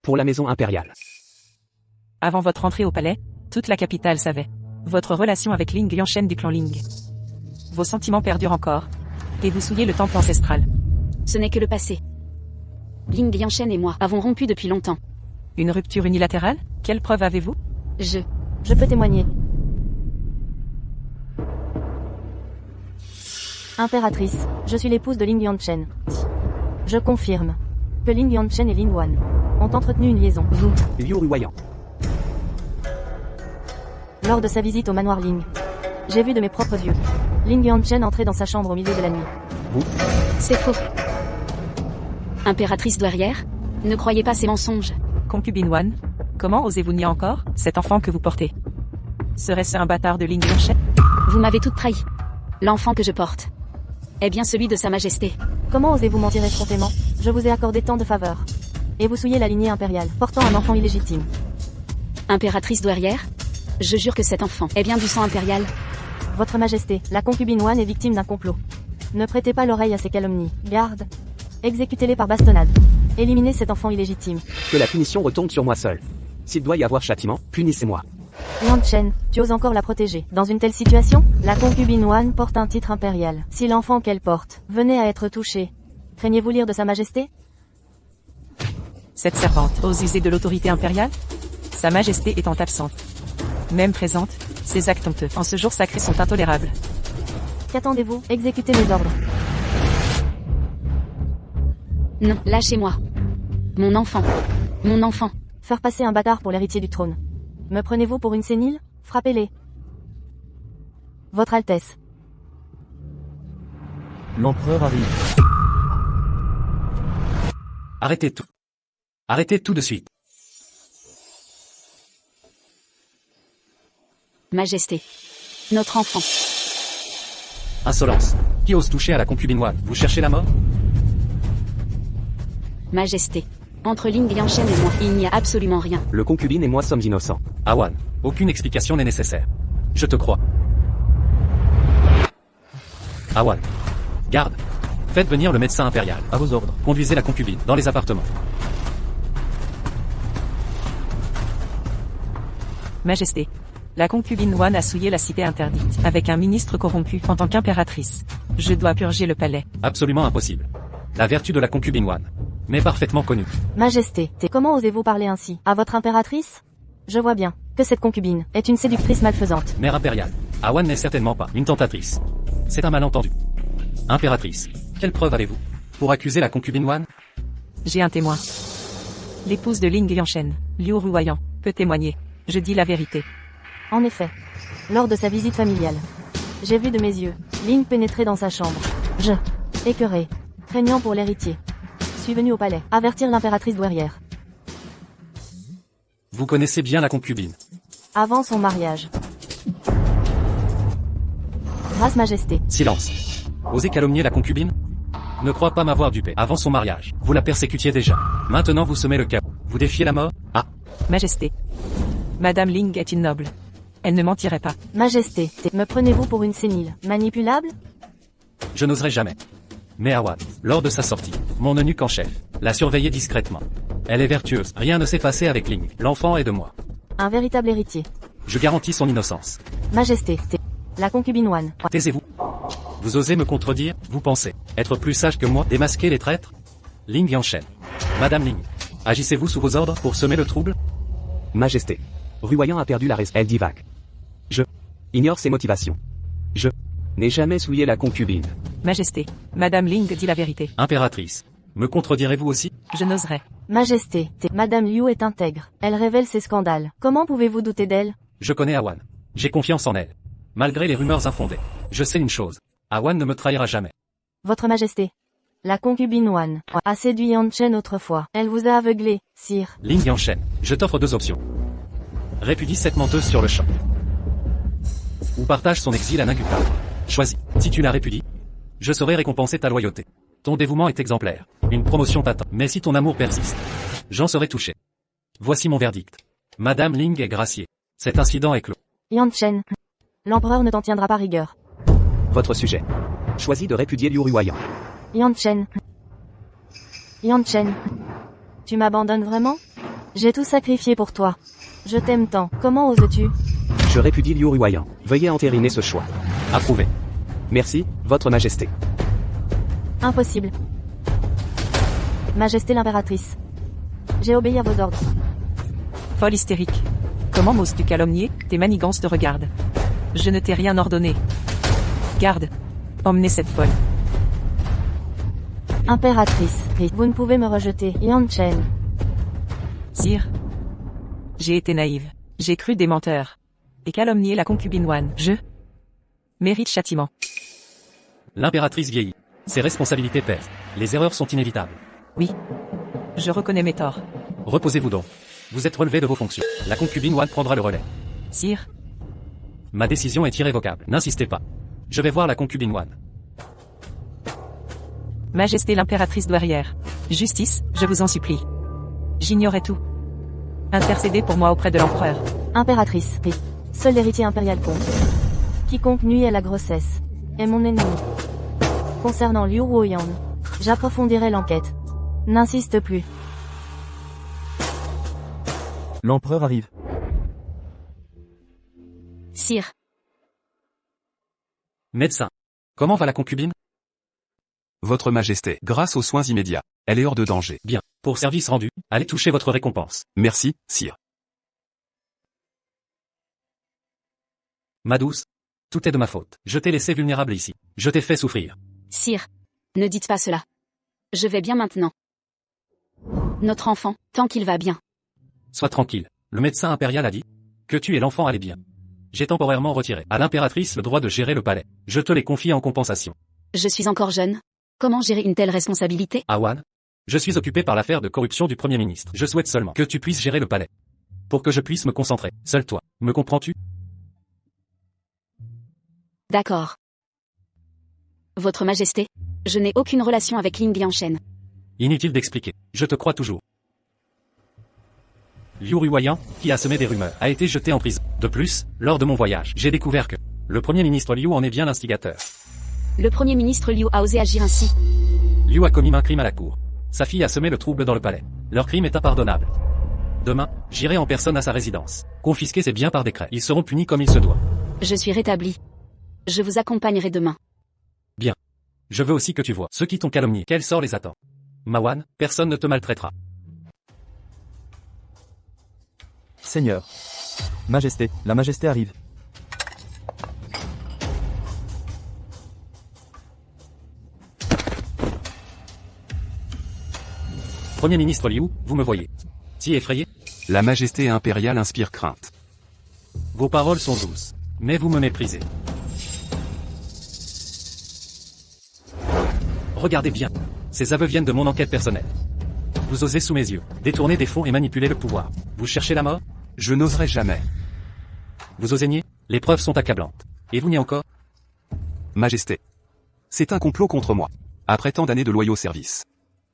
Pour la maison impériale. Avant votre entrée au palais, toute la capitale savait. Votre relation avec Ling Yanshen du clan Ling. Vos sentiments perdurent encore. Et vous souillez le temple ancestral. Ce n'est que le passé. Ling Yanshen et moi avons rompu depuis longtemps. Une rupture unilatérale? Quelle preuve avez-vous? Je peux témoigner. Impératrice, je suis l'épouse de Ling Yanshen. Je confirme que Ling Yanshen et Ling Wan ont entretenu une liaison. Vous, Liu Ruoyang. lors de sa visite au manoir Ling, j'ai vu de mes propres yeux Ling Yanshen entrer dans sa chambre au milieu de la nuit. C'est faux. Impératrice douairière, ne croyez pas ces mensonges. Concubine One, comment osez-vous nier encore cet enfant que vous portez? Serait-ce un bâtard de Ling Yanshen? Vous m'avez toute trahi. L'enfant que je porte est bien celui de Sa Majesté. Comment osez-vous mentir effrontément? Je vous ai accordé tant de faveurs. Et vous souillez la lignée impériale, portant un enfant illégitime. Impératrice douairière, je jure que cet enfant est bien du sang impérial. Votre Majesté, la concubine One est victime d'un complot. Ne prêtez pas l'oreille à ces calomnies. Garde. Exécutez-les par bastonnade. Éliminez cet enfant illégitime. Que la punition retombe sur moi seul. S'il doit y avoir châtiment, punissez-moi. Yanshen, tu oses encore la protéger. Dans une telle situation, la concubine One porte un titre impérial. Si l'enfant qu'elle porte venait à être touché, craignez-vous l'ire de Sa Majesté? Cette servante ose user de l'autorité impériale? Sa Majesté étant absente. Même présente, ses actes honteux en ce jour sacré sont intolérables. Qu'attendez-vous? Exécutez mes ordres. Non, lâchez-moi. Mon enfant. Mon enfant. Faire passer un bâtard pour l'héritier du trône. Me prenez-vous pour une sénile? Frappez-les. Votre Altesse. L'empereur arrive. Arrêtez tout. Arrêtez tout de suite. Majesté. Notre enfant. Insolence. Qui ose toucher à la concubine One? Vous cherchez la mort? Majesté. Entre Ling Yanshen et moi, il n'y a absolument rien. Le concubine et moi sommes innocents. Awan, aucune explication n'est nécessaire. Je te crois. Awan. Garde. Faites venir le médecin impérial. À vos ordres. Conduisez la concubine dans les appartements. Majesté. La concubine One a souillé la cité interdite, avec un ministre corrompu en tant qu'impératrice. Je dois purger le palais. Absolument impossible. La vertu de la concubine One m'est parfaitement connue. Majesté, comment osez-vous parler ainsi à votre impératrice? Je vois bien que cette concubine est une séductrice malfaisante. Mère impériale. Awan n'est certainement pas une tentatrice. C'est un malentendu. Impératrice. Quelle preuve avez-vous pour accuser la concubine One? J'ai un témoin. L'épouse de Ling Yanshen, Liu Ruoyang, peut témoigner. Je dis la vérité. En effet, lors de sa visite familiale, j'ai vu de mes yeux Ling pénétrer dans sa chambre. Je, écœuré, craignant pour l'héritier, suis venu au palais avertir l'impératrice douairière. Vous connaissez bien la concubine. Avant son mariage. Grâce Majesté. Silence. Osez calomnier la concubine? Ne crois pas m'avoir dupé. Avant son mariage, vous la persécutiez déjà. Maintenant vous semez le chaos. Vous défiez la mort? Ah. Majesté. Madame Ling est une noble. Elle ne mentirait pas. Majesté, me prenez-vous pour une sénile manipulable? Je n'oserais jamais. Mais Awan, lors de sa sortie, mon eunuque en chef, l'a surveillée discrètement. Elle est vertueuse. Rien ne s'est passé avec Ling. L'enfant est de moi. Un véritable héritier. Je garantis son innocence. Majesté, la concubine Wan. Taisez-vous. Vous osez me contredire, vous pensez être plus sage que moi, démasquer les traîtres? Ling enchaîne. Madame Ling, agissez-vous sous vos ordres pour semer le trouble? Majesté. Ruoyan a perdu la raison. Elle divague. Je ignore ses motivations. Je n'ai jamais souillé la concubine. Majesté, Madame Ling dit la vérité. Impératrice, me contredirez-vous aussi? Je n'oserais. Majesté, Madame Liu est intègre. Elle révèle ses scandales. Comment pouvez-vous douter d'elle? Je connais Awan. J'ai confiance en elle. Malgré les rumeurs infondées. Je sais une chose. Awan ne me trahira jamais. Votre Majesté. La concubine Wan a séduit Yan Chen autrefois. Elle vous a aveuglé, sire. Ling enchaîne. Je t'offre deux options. Répudie cette menteuse sur le champ. Ou partage son exil à Nagupa. Choisis. Si tu la répudies, je saurai récompenser ta loyauté. Ton dévouement est exemplaire. Une promotion t'attend. Mais si ton amour persiste, j'en serai touché. Voici mon verdict. Madame Ling est graciée. Cet incident est clos. Yan Chen. L'empereur ne t'en tiendra pas rigueur. Votre sujet. Choisis de répudier Liu Ruoyan. Yan Chen. Yan Chen. Tu m'abandonnes vraiment? J'ai tout sacrifié pour toi. Je t'aime tant. Comment oses-tu? Je répudie Liu Ruoyan. Veuillez entériner ce choix. Approuvé. Merci, Votre Majesté. Impossible. Majesté l'impératrice. J'ai obéi à vos ordres. Folle hystérique. Comment m'oses-tu calomnier? Tes manigances te regardent. Je ne t'ai rien ordonné. Garde. Emmenez cette folle. Impératrice, vous ne pouvez me rejeter. Yan Chen. Sire. J'ai été naïve. J'ai cru des menteurs. Et calomnié la concubine Wan. Je mérite châtiment. L'impératrice vieillit. Ses responsabilités pèsent. Les erreurs sont inévitables. Oui. Je reconnais mes torts. Reposez-vous donc. Vous êtes relevé de vos fonctions. La concubine Wan prendra le relais. Sire. Ma décision est irrévocable. N'insistez pas. Je vais voir la concubine Wan. Majesté l'impératrice douairière. Justice, je vous en supplie. J'ignorais tout. Intercédez pour moi auprès de l'empereur. Impératrice, seul l'héritier impérial compte. Quiconque nuit à la grossesse est mon ennemi. Concernant Liu Ruoyan, j'approfondirai l'enquête. N'insiste plus. L'empereur arrive. Sire. Médecin. Comment va la concubine? Votre Majesté, grâce aux soins immédiats, elle est hors de danger. Bien. Pour service rendu, allez toucher votre récompense. Merci, sire. Ma douce. Tout est de ma faute. Je t'ai laissé vulnérable ici. Je t'ai fait souffrir. Sire. Ne dites pas cela. Je vais bien maintenant. Notre enfant, tant qu'il va bien. Sois tranquille. Le médecin impérial a dit que tu et l'enfant allaient bien. J'ai temporairement retiré à l'impératrice le droit de gérer le palais. Je te les confie en compensation. Je suis encore jeune. Comment gérer une telle responsabilité? Awan. Je suis occupé par l'affaire de corruption du Premier ministre. Je souhaite seulement que tu puisses gérer le palais. Pour que je puisse me concentrer. Seul toi. Me comprends-tu? D'accord. Votre Majesté, je n'ai aucune relation avec Ling Lianchen. Inutile d'expliquer. Je te crois toujours. Liu Ruoyan, qui a semé des rumeurs, a été jeté en prison. De plus, lors de mon voyage, j'ai découvert que le Premier ministre Liu en est bien l'instigateur. Le Premier ministre Liu a osé agir ainsi. Liu a commis un crime à la cour. Sa fille a semé le trouble dans le palais. Leur crime est impardonnable. Demain, j'irai en personne à sa résidence. Confisquer ses biens par décret. Ils seront punis comme il se doit. Je suis rétabli. Je vous accompagnerai demain. Bien. Je veux aussi que tu vois ceux qui t'ont calomnié. Quel sort les attend? Mawan, personne ne te maltraitera. Seigneur. Majesté, la Majesté arrive. Premier ministre Liu, vous me voyez. Si effrayé? La Majesté impériale inspire crainte. Vos paroles sont douces. Mais vous me méprisez. Regardez bien. Ces aveux viennent de mon enquête personnelle. Vous osez sous mes yeux détourner des fonds et manipuler le pouvoir. Vous cherchez la mort? Je n'oserai jamais. Vous osez nier? Les preuves sont accablantes. Et vous niez encore? Majesté. C'est un complot contre moi. Après tant d'années de loyaux services.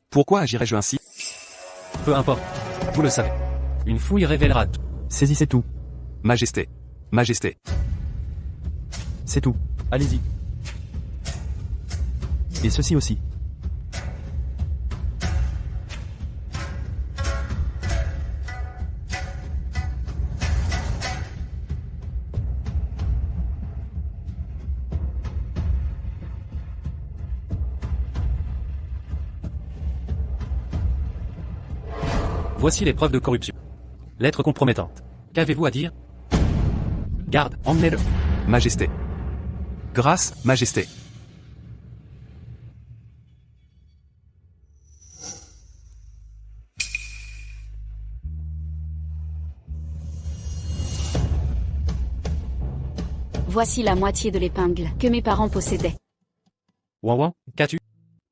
Pourquoi agirais-je ainsi? Peu importe. Vous le savez. Une fouille révélera tout. Saisissez tout. Majesté. Majesté. C'est tout. Allez-y. Et ceci aussi. Voici les preuves de corruption. Lettre compromettante. Qu'avez-vous à dire? Garde, emmenez-le. Majesté. Grâce, Majesté. Voici la moitié de l'épingle que mes parents possédaient. Ouin, qu'as-tu?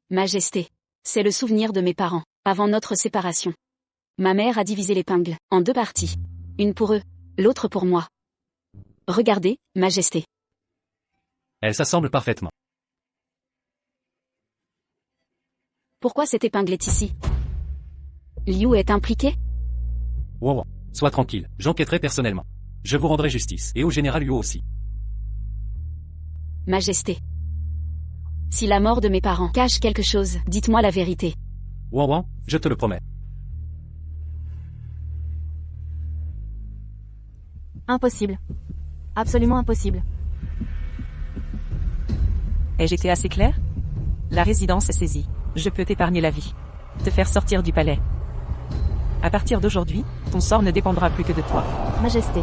Majesté. C'est le souvenir de mes parents, avant notre séparation. Ma mère a divisé l'épingle en 2 parties. Une pour eux, l'autre pour moi. Regardez, Majesté. Elle s'assemble parfaitement. Pourquoi cette épingle est ici? Liu est impliqué? Ouin, sois tranquille, j'enquêterai personnellement. Je vous rendrai justice, et au général Liu aussi. Majesté. Si la mort de mes parents cache quelque chose, dites-moi la vérité. Ouin, je te le promets. Impossible. Absolument impossible. Ai-je été assez clair? La résidence est saisie. Je peux t'épargner la vie. Te faire sortir du palais. À partir d'aujourd'hui, ton sort ne dépendra plus que de toi. Majesté.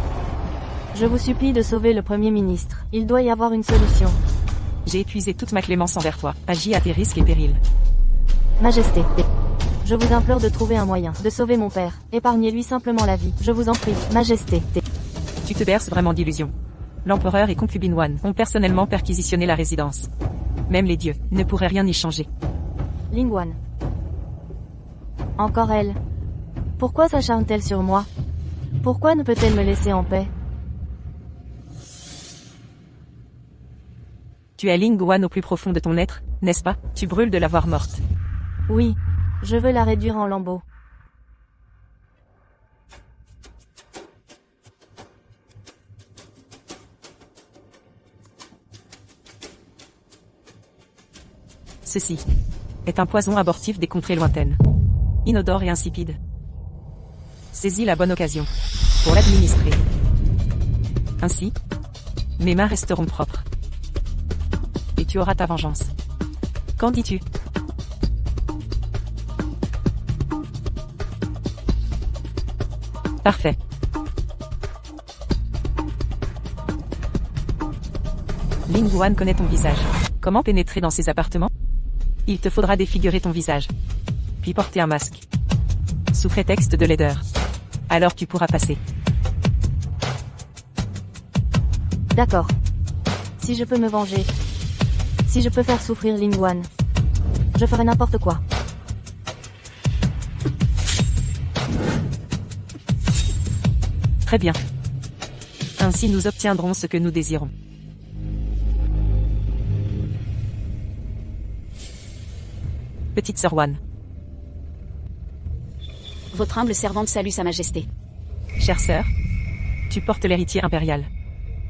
Je vous supplie de sauver le Premier ministre. Il doit y avoir une solution. J'ai épuisé toute ma clémence envers toi. Agis à tes risques et périls. Majesté. Je vous implore de trouver un moyen de sauver mon père. Épargnez-lui simplement la vie. Je vous en prie. Majesté. Tu te berces vraiment d'illusions. L'empereur et concubine Wan ont personnellement perquisitionné la résidence. Même les dieux ne pourraient rien y changer. Lingwan. Encore elle. Pourquoi s'acharne-t-elle sur moi? Pourquoi ne peut-elle me laisser en paix? Tu es Ling Wan au plus profond de ton être, n'est-ce pas? Tu brûles de la voir morte. Oui. Je veux la réduire en lambeaux. Ceci est un poison abortif des contrées lointaines. Inodore et insipide. Saisis la bonne occasion pour l'administrer. Ainsi, mes mains resteront propres. Et tu auras ta vengeance. Qu'en dis-tu? Parfait. Ling Wan connaît ton visage. Comment pénétrer dans ses appartements? Il te faudra défigurer ton visage. Puis porter un masque. Sous prétexte de laideur. Alors tu pourras passer. D'accord. Si je peux me venger. Si je peux faire souffrir Lingwan. Je ferai n'importe quoi. Très bien. Ainsi nous obtiendrons ce que nous désirons. Petite sœur Wan. Votre humble servante salue Sa Majesté. Chère sœur, tu portes l'héritier impérial.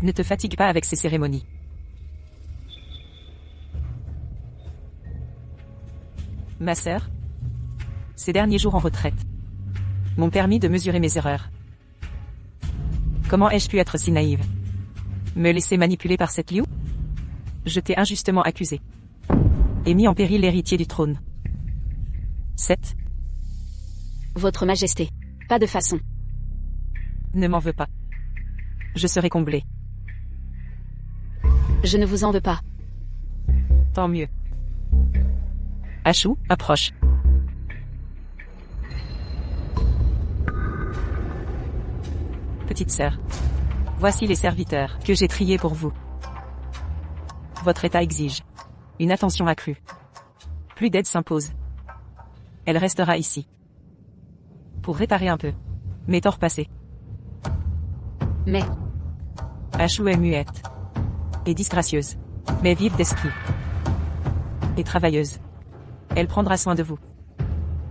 Ne te fatigue pas avec ces cérémonies. Ma sœur, ces derniers jours en retraite m'ont permis de mesurer mes erreurs. Comment ai-je pu être si naïve? Me laisser manipuler par cette Liu? Je t'ai injustement accusé. Et mis en péril l'héritier du trône. 7. Votre Majesté. Pas de façon. Ne m'en veux pas. Je serai comblé. Je ne vous en veux pas. Tant mieux. Ashou, approche. Petite sœur. Voici les serviteurs que j'ai triés pour vous. Votre état exige une attention accrue. Plus d'aide s'impose. Elle restera ici. Pour réparer un peu mes torts passés. Mais, Ashou est muette. Et disgracieuse. Mais vive d'esprit. Et travailleuse. Elle prendra soin de vous.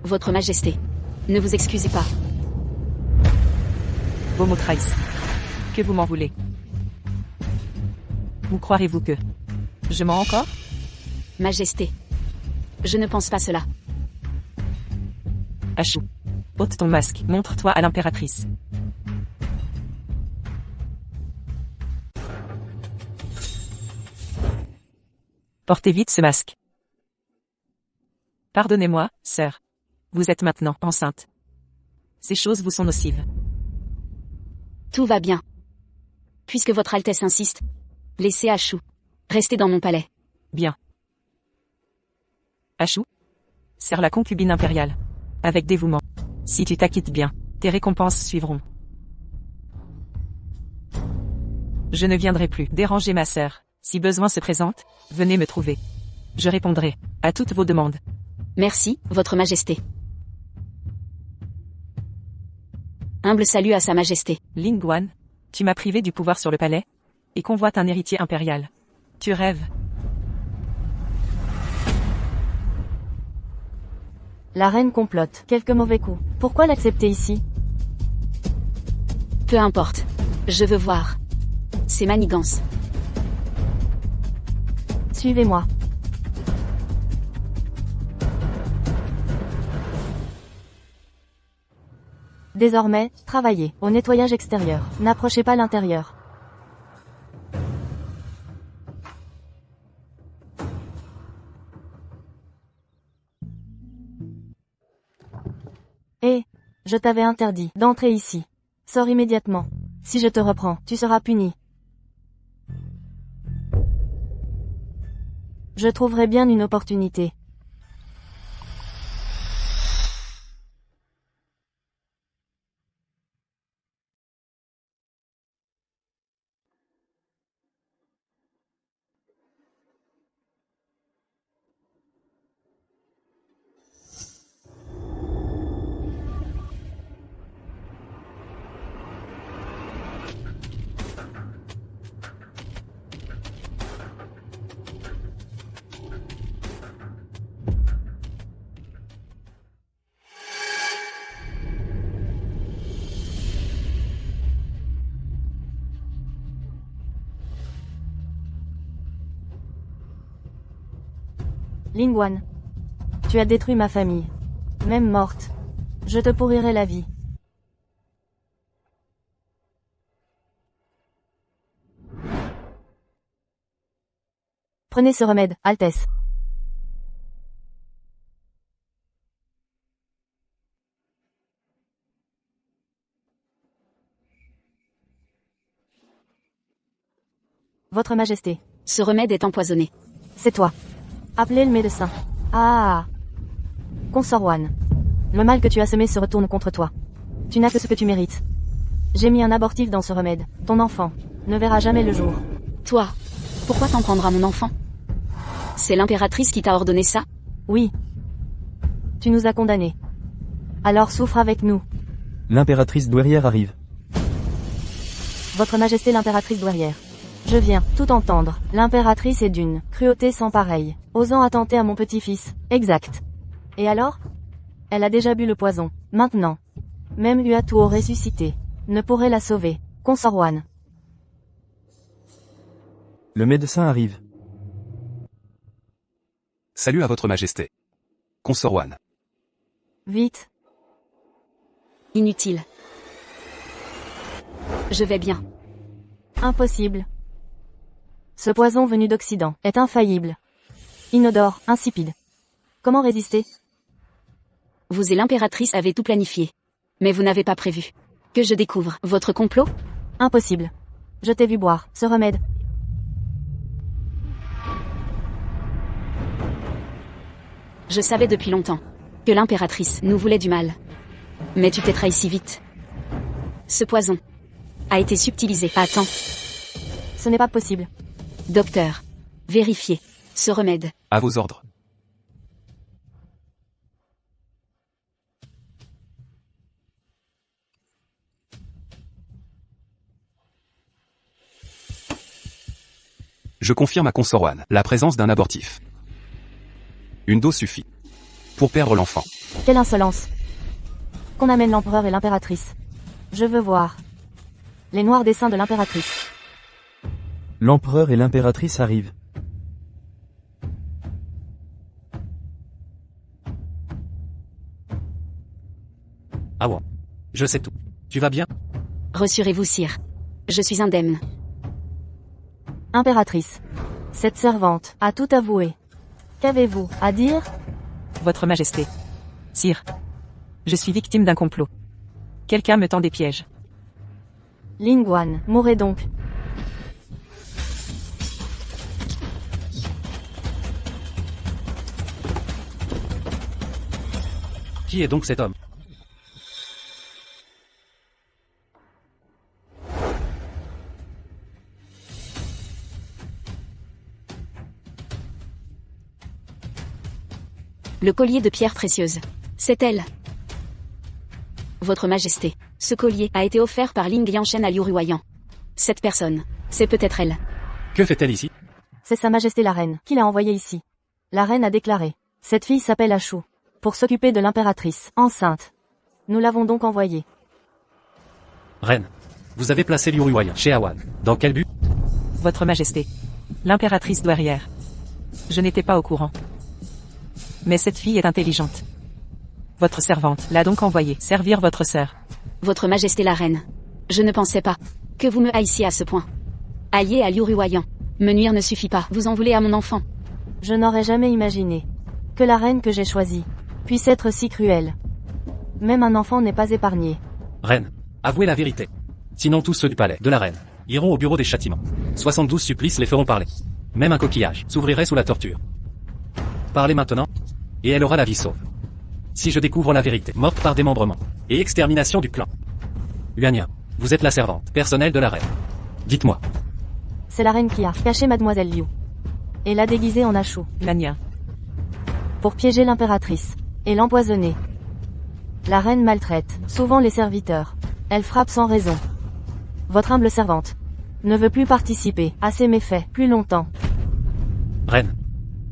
Votre Majesté. Ne vous excusez pas. Vos mots trahissent. Que vous m'en voulez? Où croirez-vous que je mens encore? Majesté. Je ne pense pas cela. Ashou. Ôte ton masque, montre-toi à l'impératrice. Portez vite ce masque. Pardonnez-moi, sœur. Vous êtes maintenant enceinte. Ces choses vous sont nocives. Tout va bien. Puisque votre Altesse insiste, laissez Ashou rester dans mon palais. Bien. Ashou, serre la concubine impériale. Avec dévouement. Si tu t'acquittes bien, tes récompenses suivront. Je ne viendrai plus déranger ma sœur. Si besoin se présente, venez me trouver. Je répondrai à toutes vos demandes. Merci, Votre Majesté. Humble salut à Sa Majesté. Ling Guan, tu m'as privé du pouvoir sur le palais et convoite un héritier impérial. Tu rêves. La reine complote. Quelques mauvais coups. Pourquoi l'accepter ici? Peu importe. Je veux voir ces manigances. Suivez-moi. Désormais, travaillez au nettoyage extérieur. N'approchez pas l'intérieur. Hé, je t'avais interdit d'entrer ici. Sors immédiatement. Si je te reprends, tu seras puni. Je trouverai bien une opportunité. Ling Guan, tu as détruit ma famille. Même morte, je te pourrirai la vie. Prenez ce remède, Altesse. Votre Majesté. Ce remède est empoisonné. C'est toi. Appelez le médecin. Ah. Consort Wan. Le mal que tu as semé se retourne contre toi. Tu n'as que ce que tu mérites. J'ai mis un abortif dans ce remède. Ton enfant ne verra jamais le jour. Toi, pourquoi t'en prendre à mon enfant? C'est l'impératrice qui t'a ordonné ça? Oui. Tu nous as condamnés. Alors souffre avec nous. L'impératrice douairière arrive. Votre Majesté l'impératrice douairière. Je viens tout entendre. L'impératrice est d'une cruauté sans pareille, osant attenter à mon petit-fils. Exact. Et alors? Elle a déjà bu le poison. Maintenant, même Uatuo ressuscité ne pourrait la sauver. Consort Wan. Le médecin arrive. Salut à votre majesté. Consort Wan. Vite. Inutile. Je vais bien. Impossible. Ce poison venu d'Occident est infaillible. Inodore, insipide. Comment résister? Vous et l'impératrice avez tout planifié. Mais vous n'avez pas prévu que je découvre votre complot? Impossible. Je t'ai vu boire ce remède. Je savais depuis longtemps que l'impératrice nous voulait du mal. Mais tu t'es trahi si vite. Ce poison a été subtilisé à temps. Ce n'est pas possible. Docteur, vérifiez ce remède. À vos ordres. Je confirme à Consort Wan la présence d'un abortif. Une dose suffit pour perdre l'enfant. Quelle insolence. Qu'on amène l'empereur et l'impératrice. Je veux voir les noirs dessins de l'impératrice. L'empereur et l'impératrice arrivent. Awa. Je sais tout. Tu vas bien? Rassurez-vous, sire. Je suis indemne. Impératrice. Cette servante a tout avoué. Qu'avez-vous à dire? Votre Majesté. Sire. Je suis victime d'un complot. Quelqu'un me tend des pièges. Ling Wan, mourrez donc. Qui est donc cet homme? Le collier de pierres précieuses. C'est elle. Votre Majesté, ce collier a été offert par Ling Yanshen à Liu Ruoyan. Cette personne, c'est peut-être elle. Que fait-elle ici? C'est Sa Majesté la Reine qui l'a envoyée ici. La Reine a déclaré. Cette fille s'appelle Ashu. Pour s'occuper de l'impératrice, enceinte. Nous l'avons donc envoyée. Reine. Vous avez placé Liu Ruoyan chez Awan. Dans quel but? Votre Majesté. L'impératrice douairière. Je n'étais pas au courant. Mais cette fille est intelligente. Votre servante l'a donc envoyée servir votre sœur. Votre Majesté la Reine. Je ne pensais pas que vous me haissiez à ce point. Allié à Liu Ruoyan. Me nuire ne suffit pas. Vous en voulez à mon enfant. Je n'aurais jamais imaginé que la reine que j'ai choisie puisse être si cruelle. Même un enfant n'est pas épargné. Reine. Avouez la vérité. Sinon tous ceux du palais de la reine iront au bureau des châtiments. 72 supplices les feront parler. Même un coquillage s'ouvrirait sous la torture. Parlez maintenant, et elle aura la vie sauve. Si je découvre la vérité, morte par démembrement, et extermination du clan. Yuania, vous êtes la servante personnelle de la reine. Dites-moi. C'est la reine qui a caché Mademoiselle Liu. Et l'a déguisée en Ashu. Lania. Pour piéger l'impératrice. Et l'empoisonner. La reine maltraite souvent les serviteurs. Elle frappe sans raison. Votre humble servante ne veut plus participer à ces méfaits plus longtemps. Reine.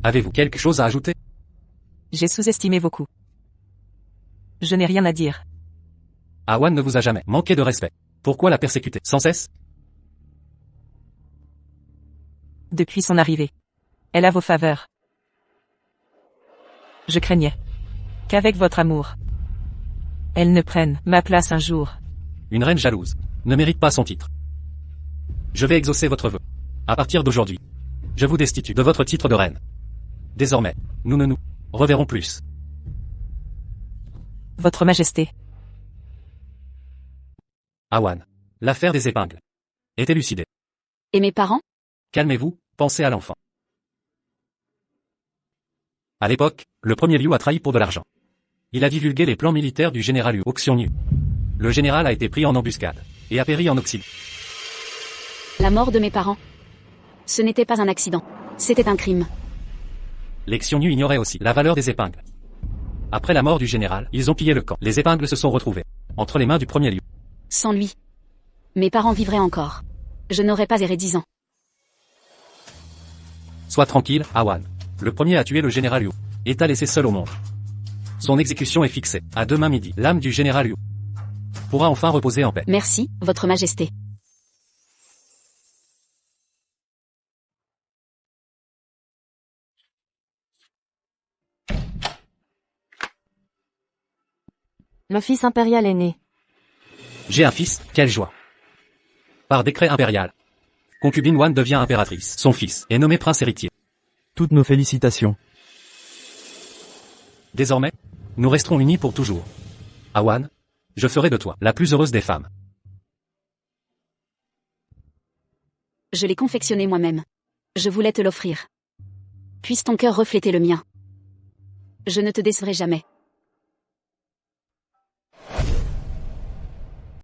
Avez-vous quelque chose à ajouter? J'ai sous-estimé vos coups. Je n'ai rien à dire. Awan ne vous a jamais manqué de respect. Pourquoi la persécuter sans cesse? Depuis son arrivée. Elle a vos faveurs. Je craignais qu'avec votre amour, elle ne prenne ma place un jour. Une reine jalouse ne mérite pas son titre. Je vais exaucer votre vœu. À partir d'aujourd'hui, je vous destitue de votre titre de reine. Désormais, nous ne nous reverrons plus. Votre Majesté. Awan. L'affaire des épingles est élucidée. Et mes parents? Calmez-vous, pensez à l'enfant. À l'époque, le premier Liu a trahi pour de l'argent. Il a divulgué les plans militaires du général Liu au Xiongnu. Le général a été pris en embuscade et a péri en Occident. La mort de mes parents. Ce n'était pas un accident. C'était un crime. Les Xiongnu ignoraient aussi la valeur des épingles. Après la mort du général, ils ont pillé le camp. Les épingles se sont retrouvées entre les mains du premier Liu. Sans lui, mes parents vivraient encore. Je n'aurais pas erré 10 ans. Sois tranquille, Awan. Le premier a tué le général Liu et t'a laissé seul au monde. Son exécution est fixée. À demain midi, l'âme du général Liu pourra enfin reposer en paix. Merci, Votre Majesté. Le fils impérial est né. J'ai un fils, quelle joie. Par décret impérial. Concubine Wan devient impératrice. Son fils est nommé prince héritier. Toutes nos félicitations. Désormais, nous resterons unis pour toujours. Awan, je ferai de toi la plus heureuse des femmes. Je l'ai confectionné moi-même. Je voulais te l'offrir. Puisse ton cœur refléter le mien. Je ne te décevrai jamais.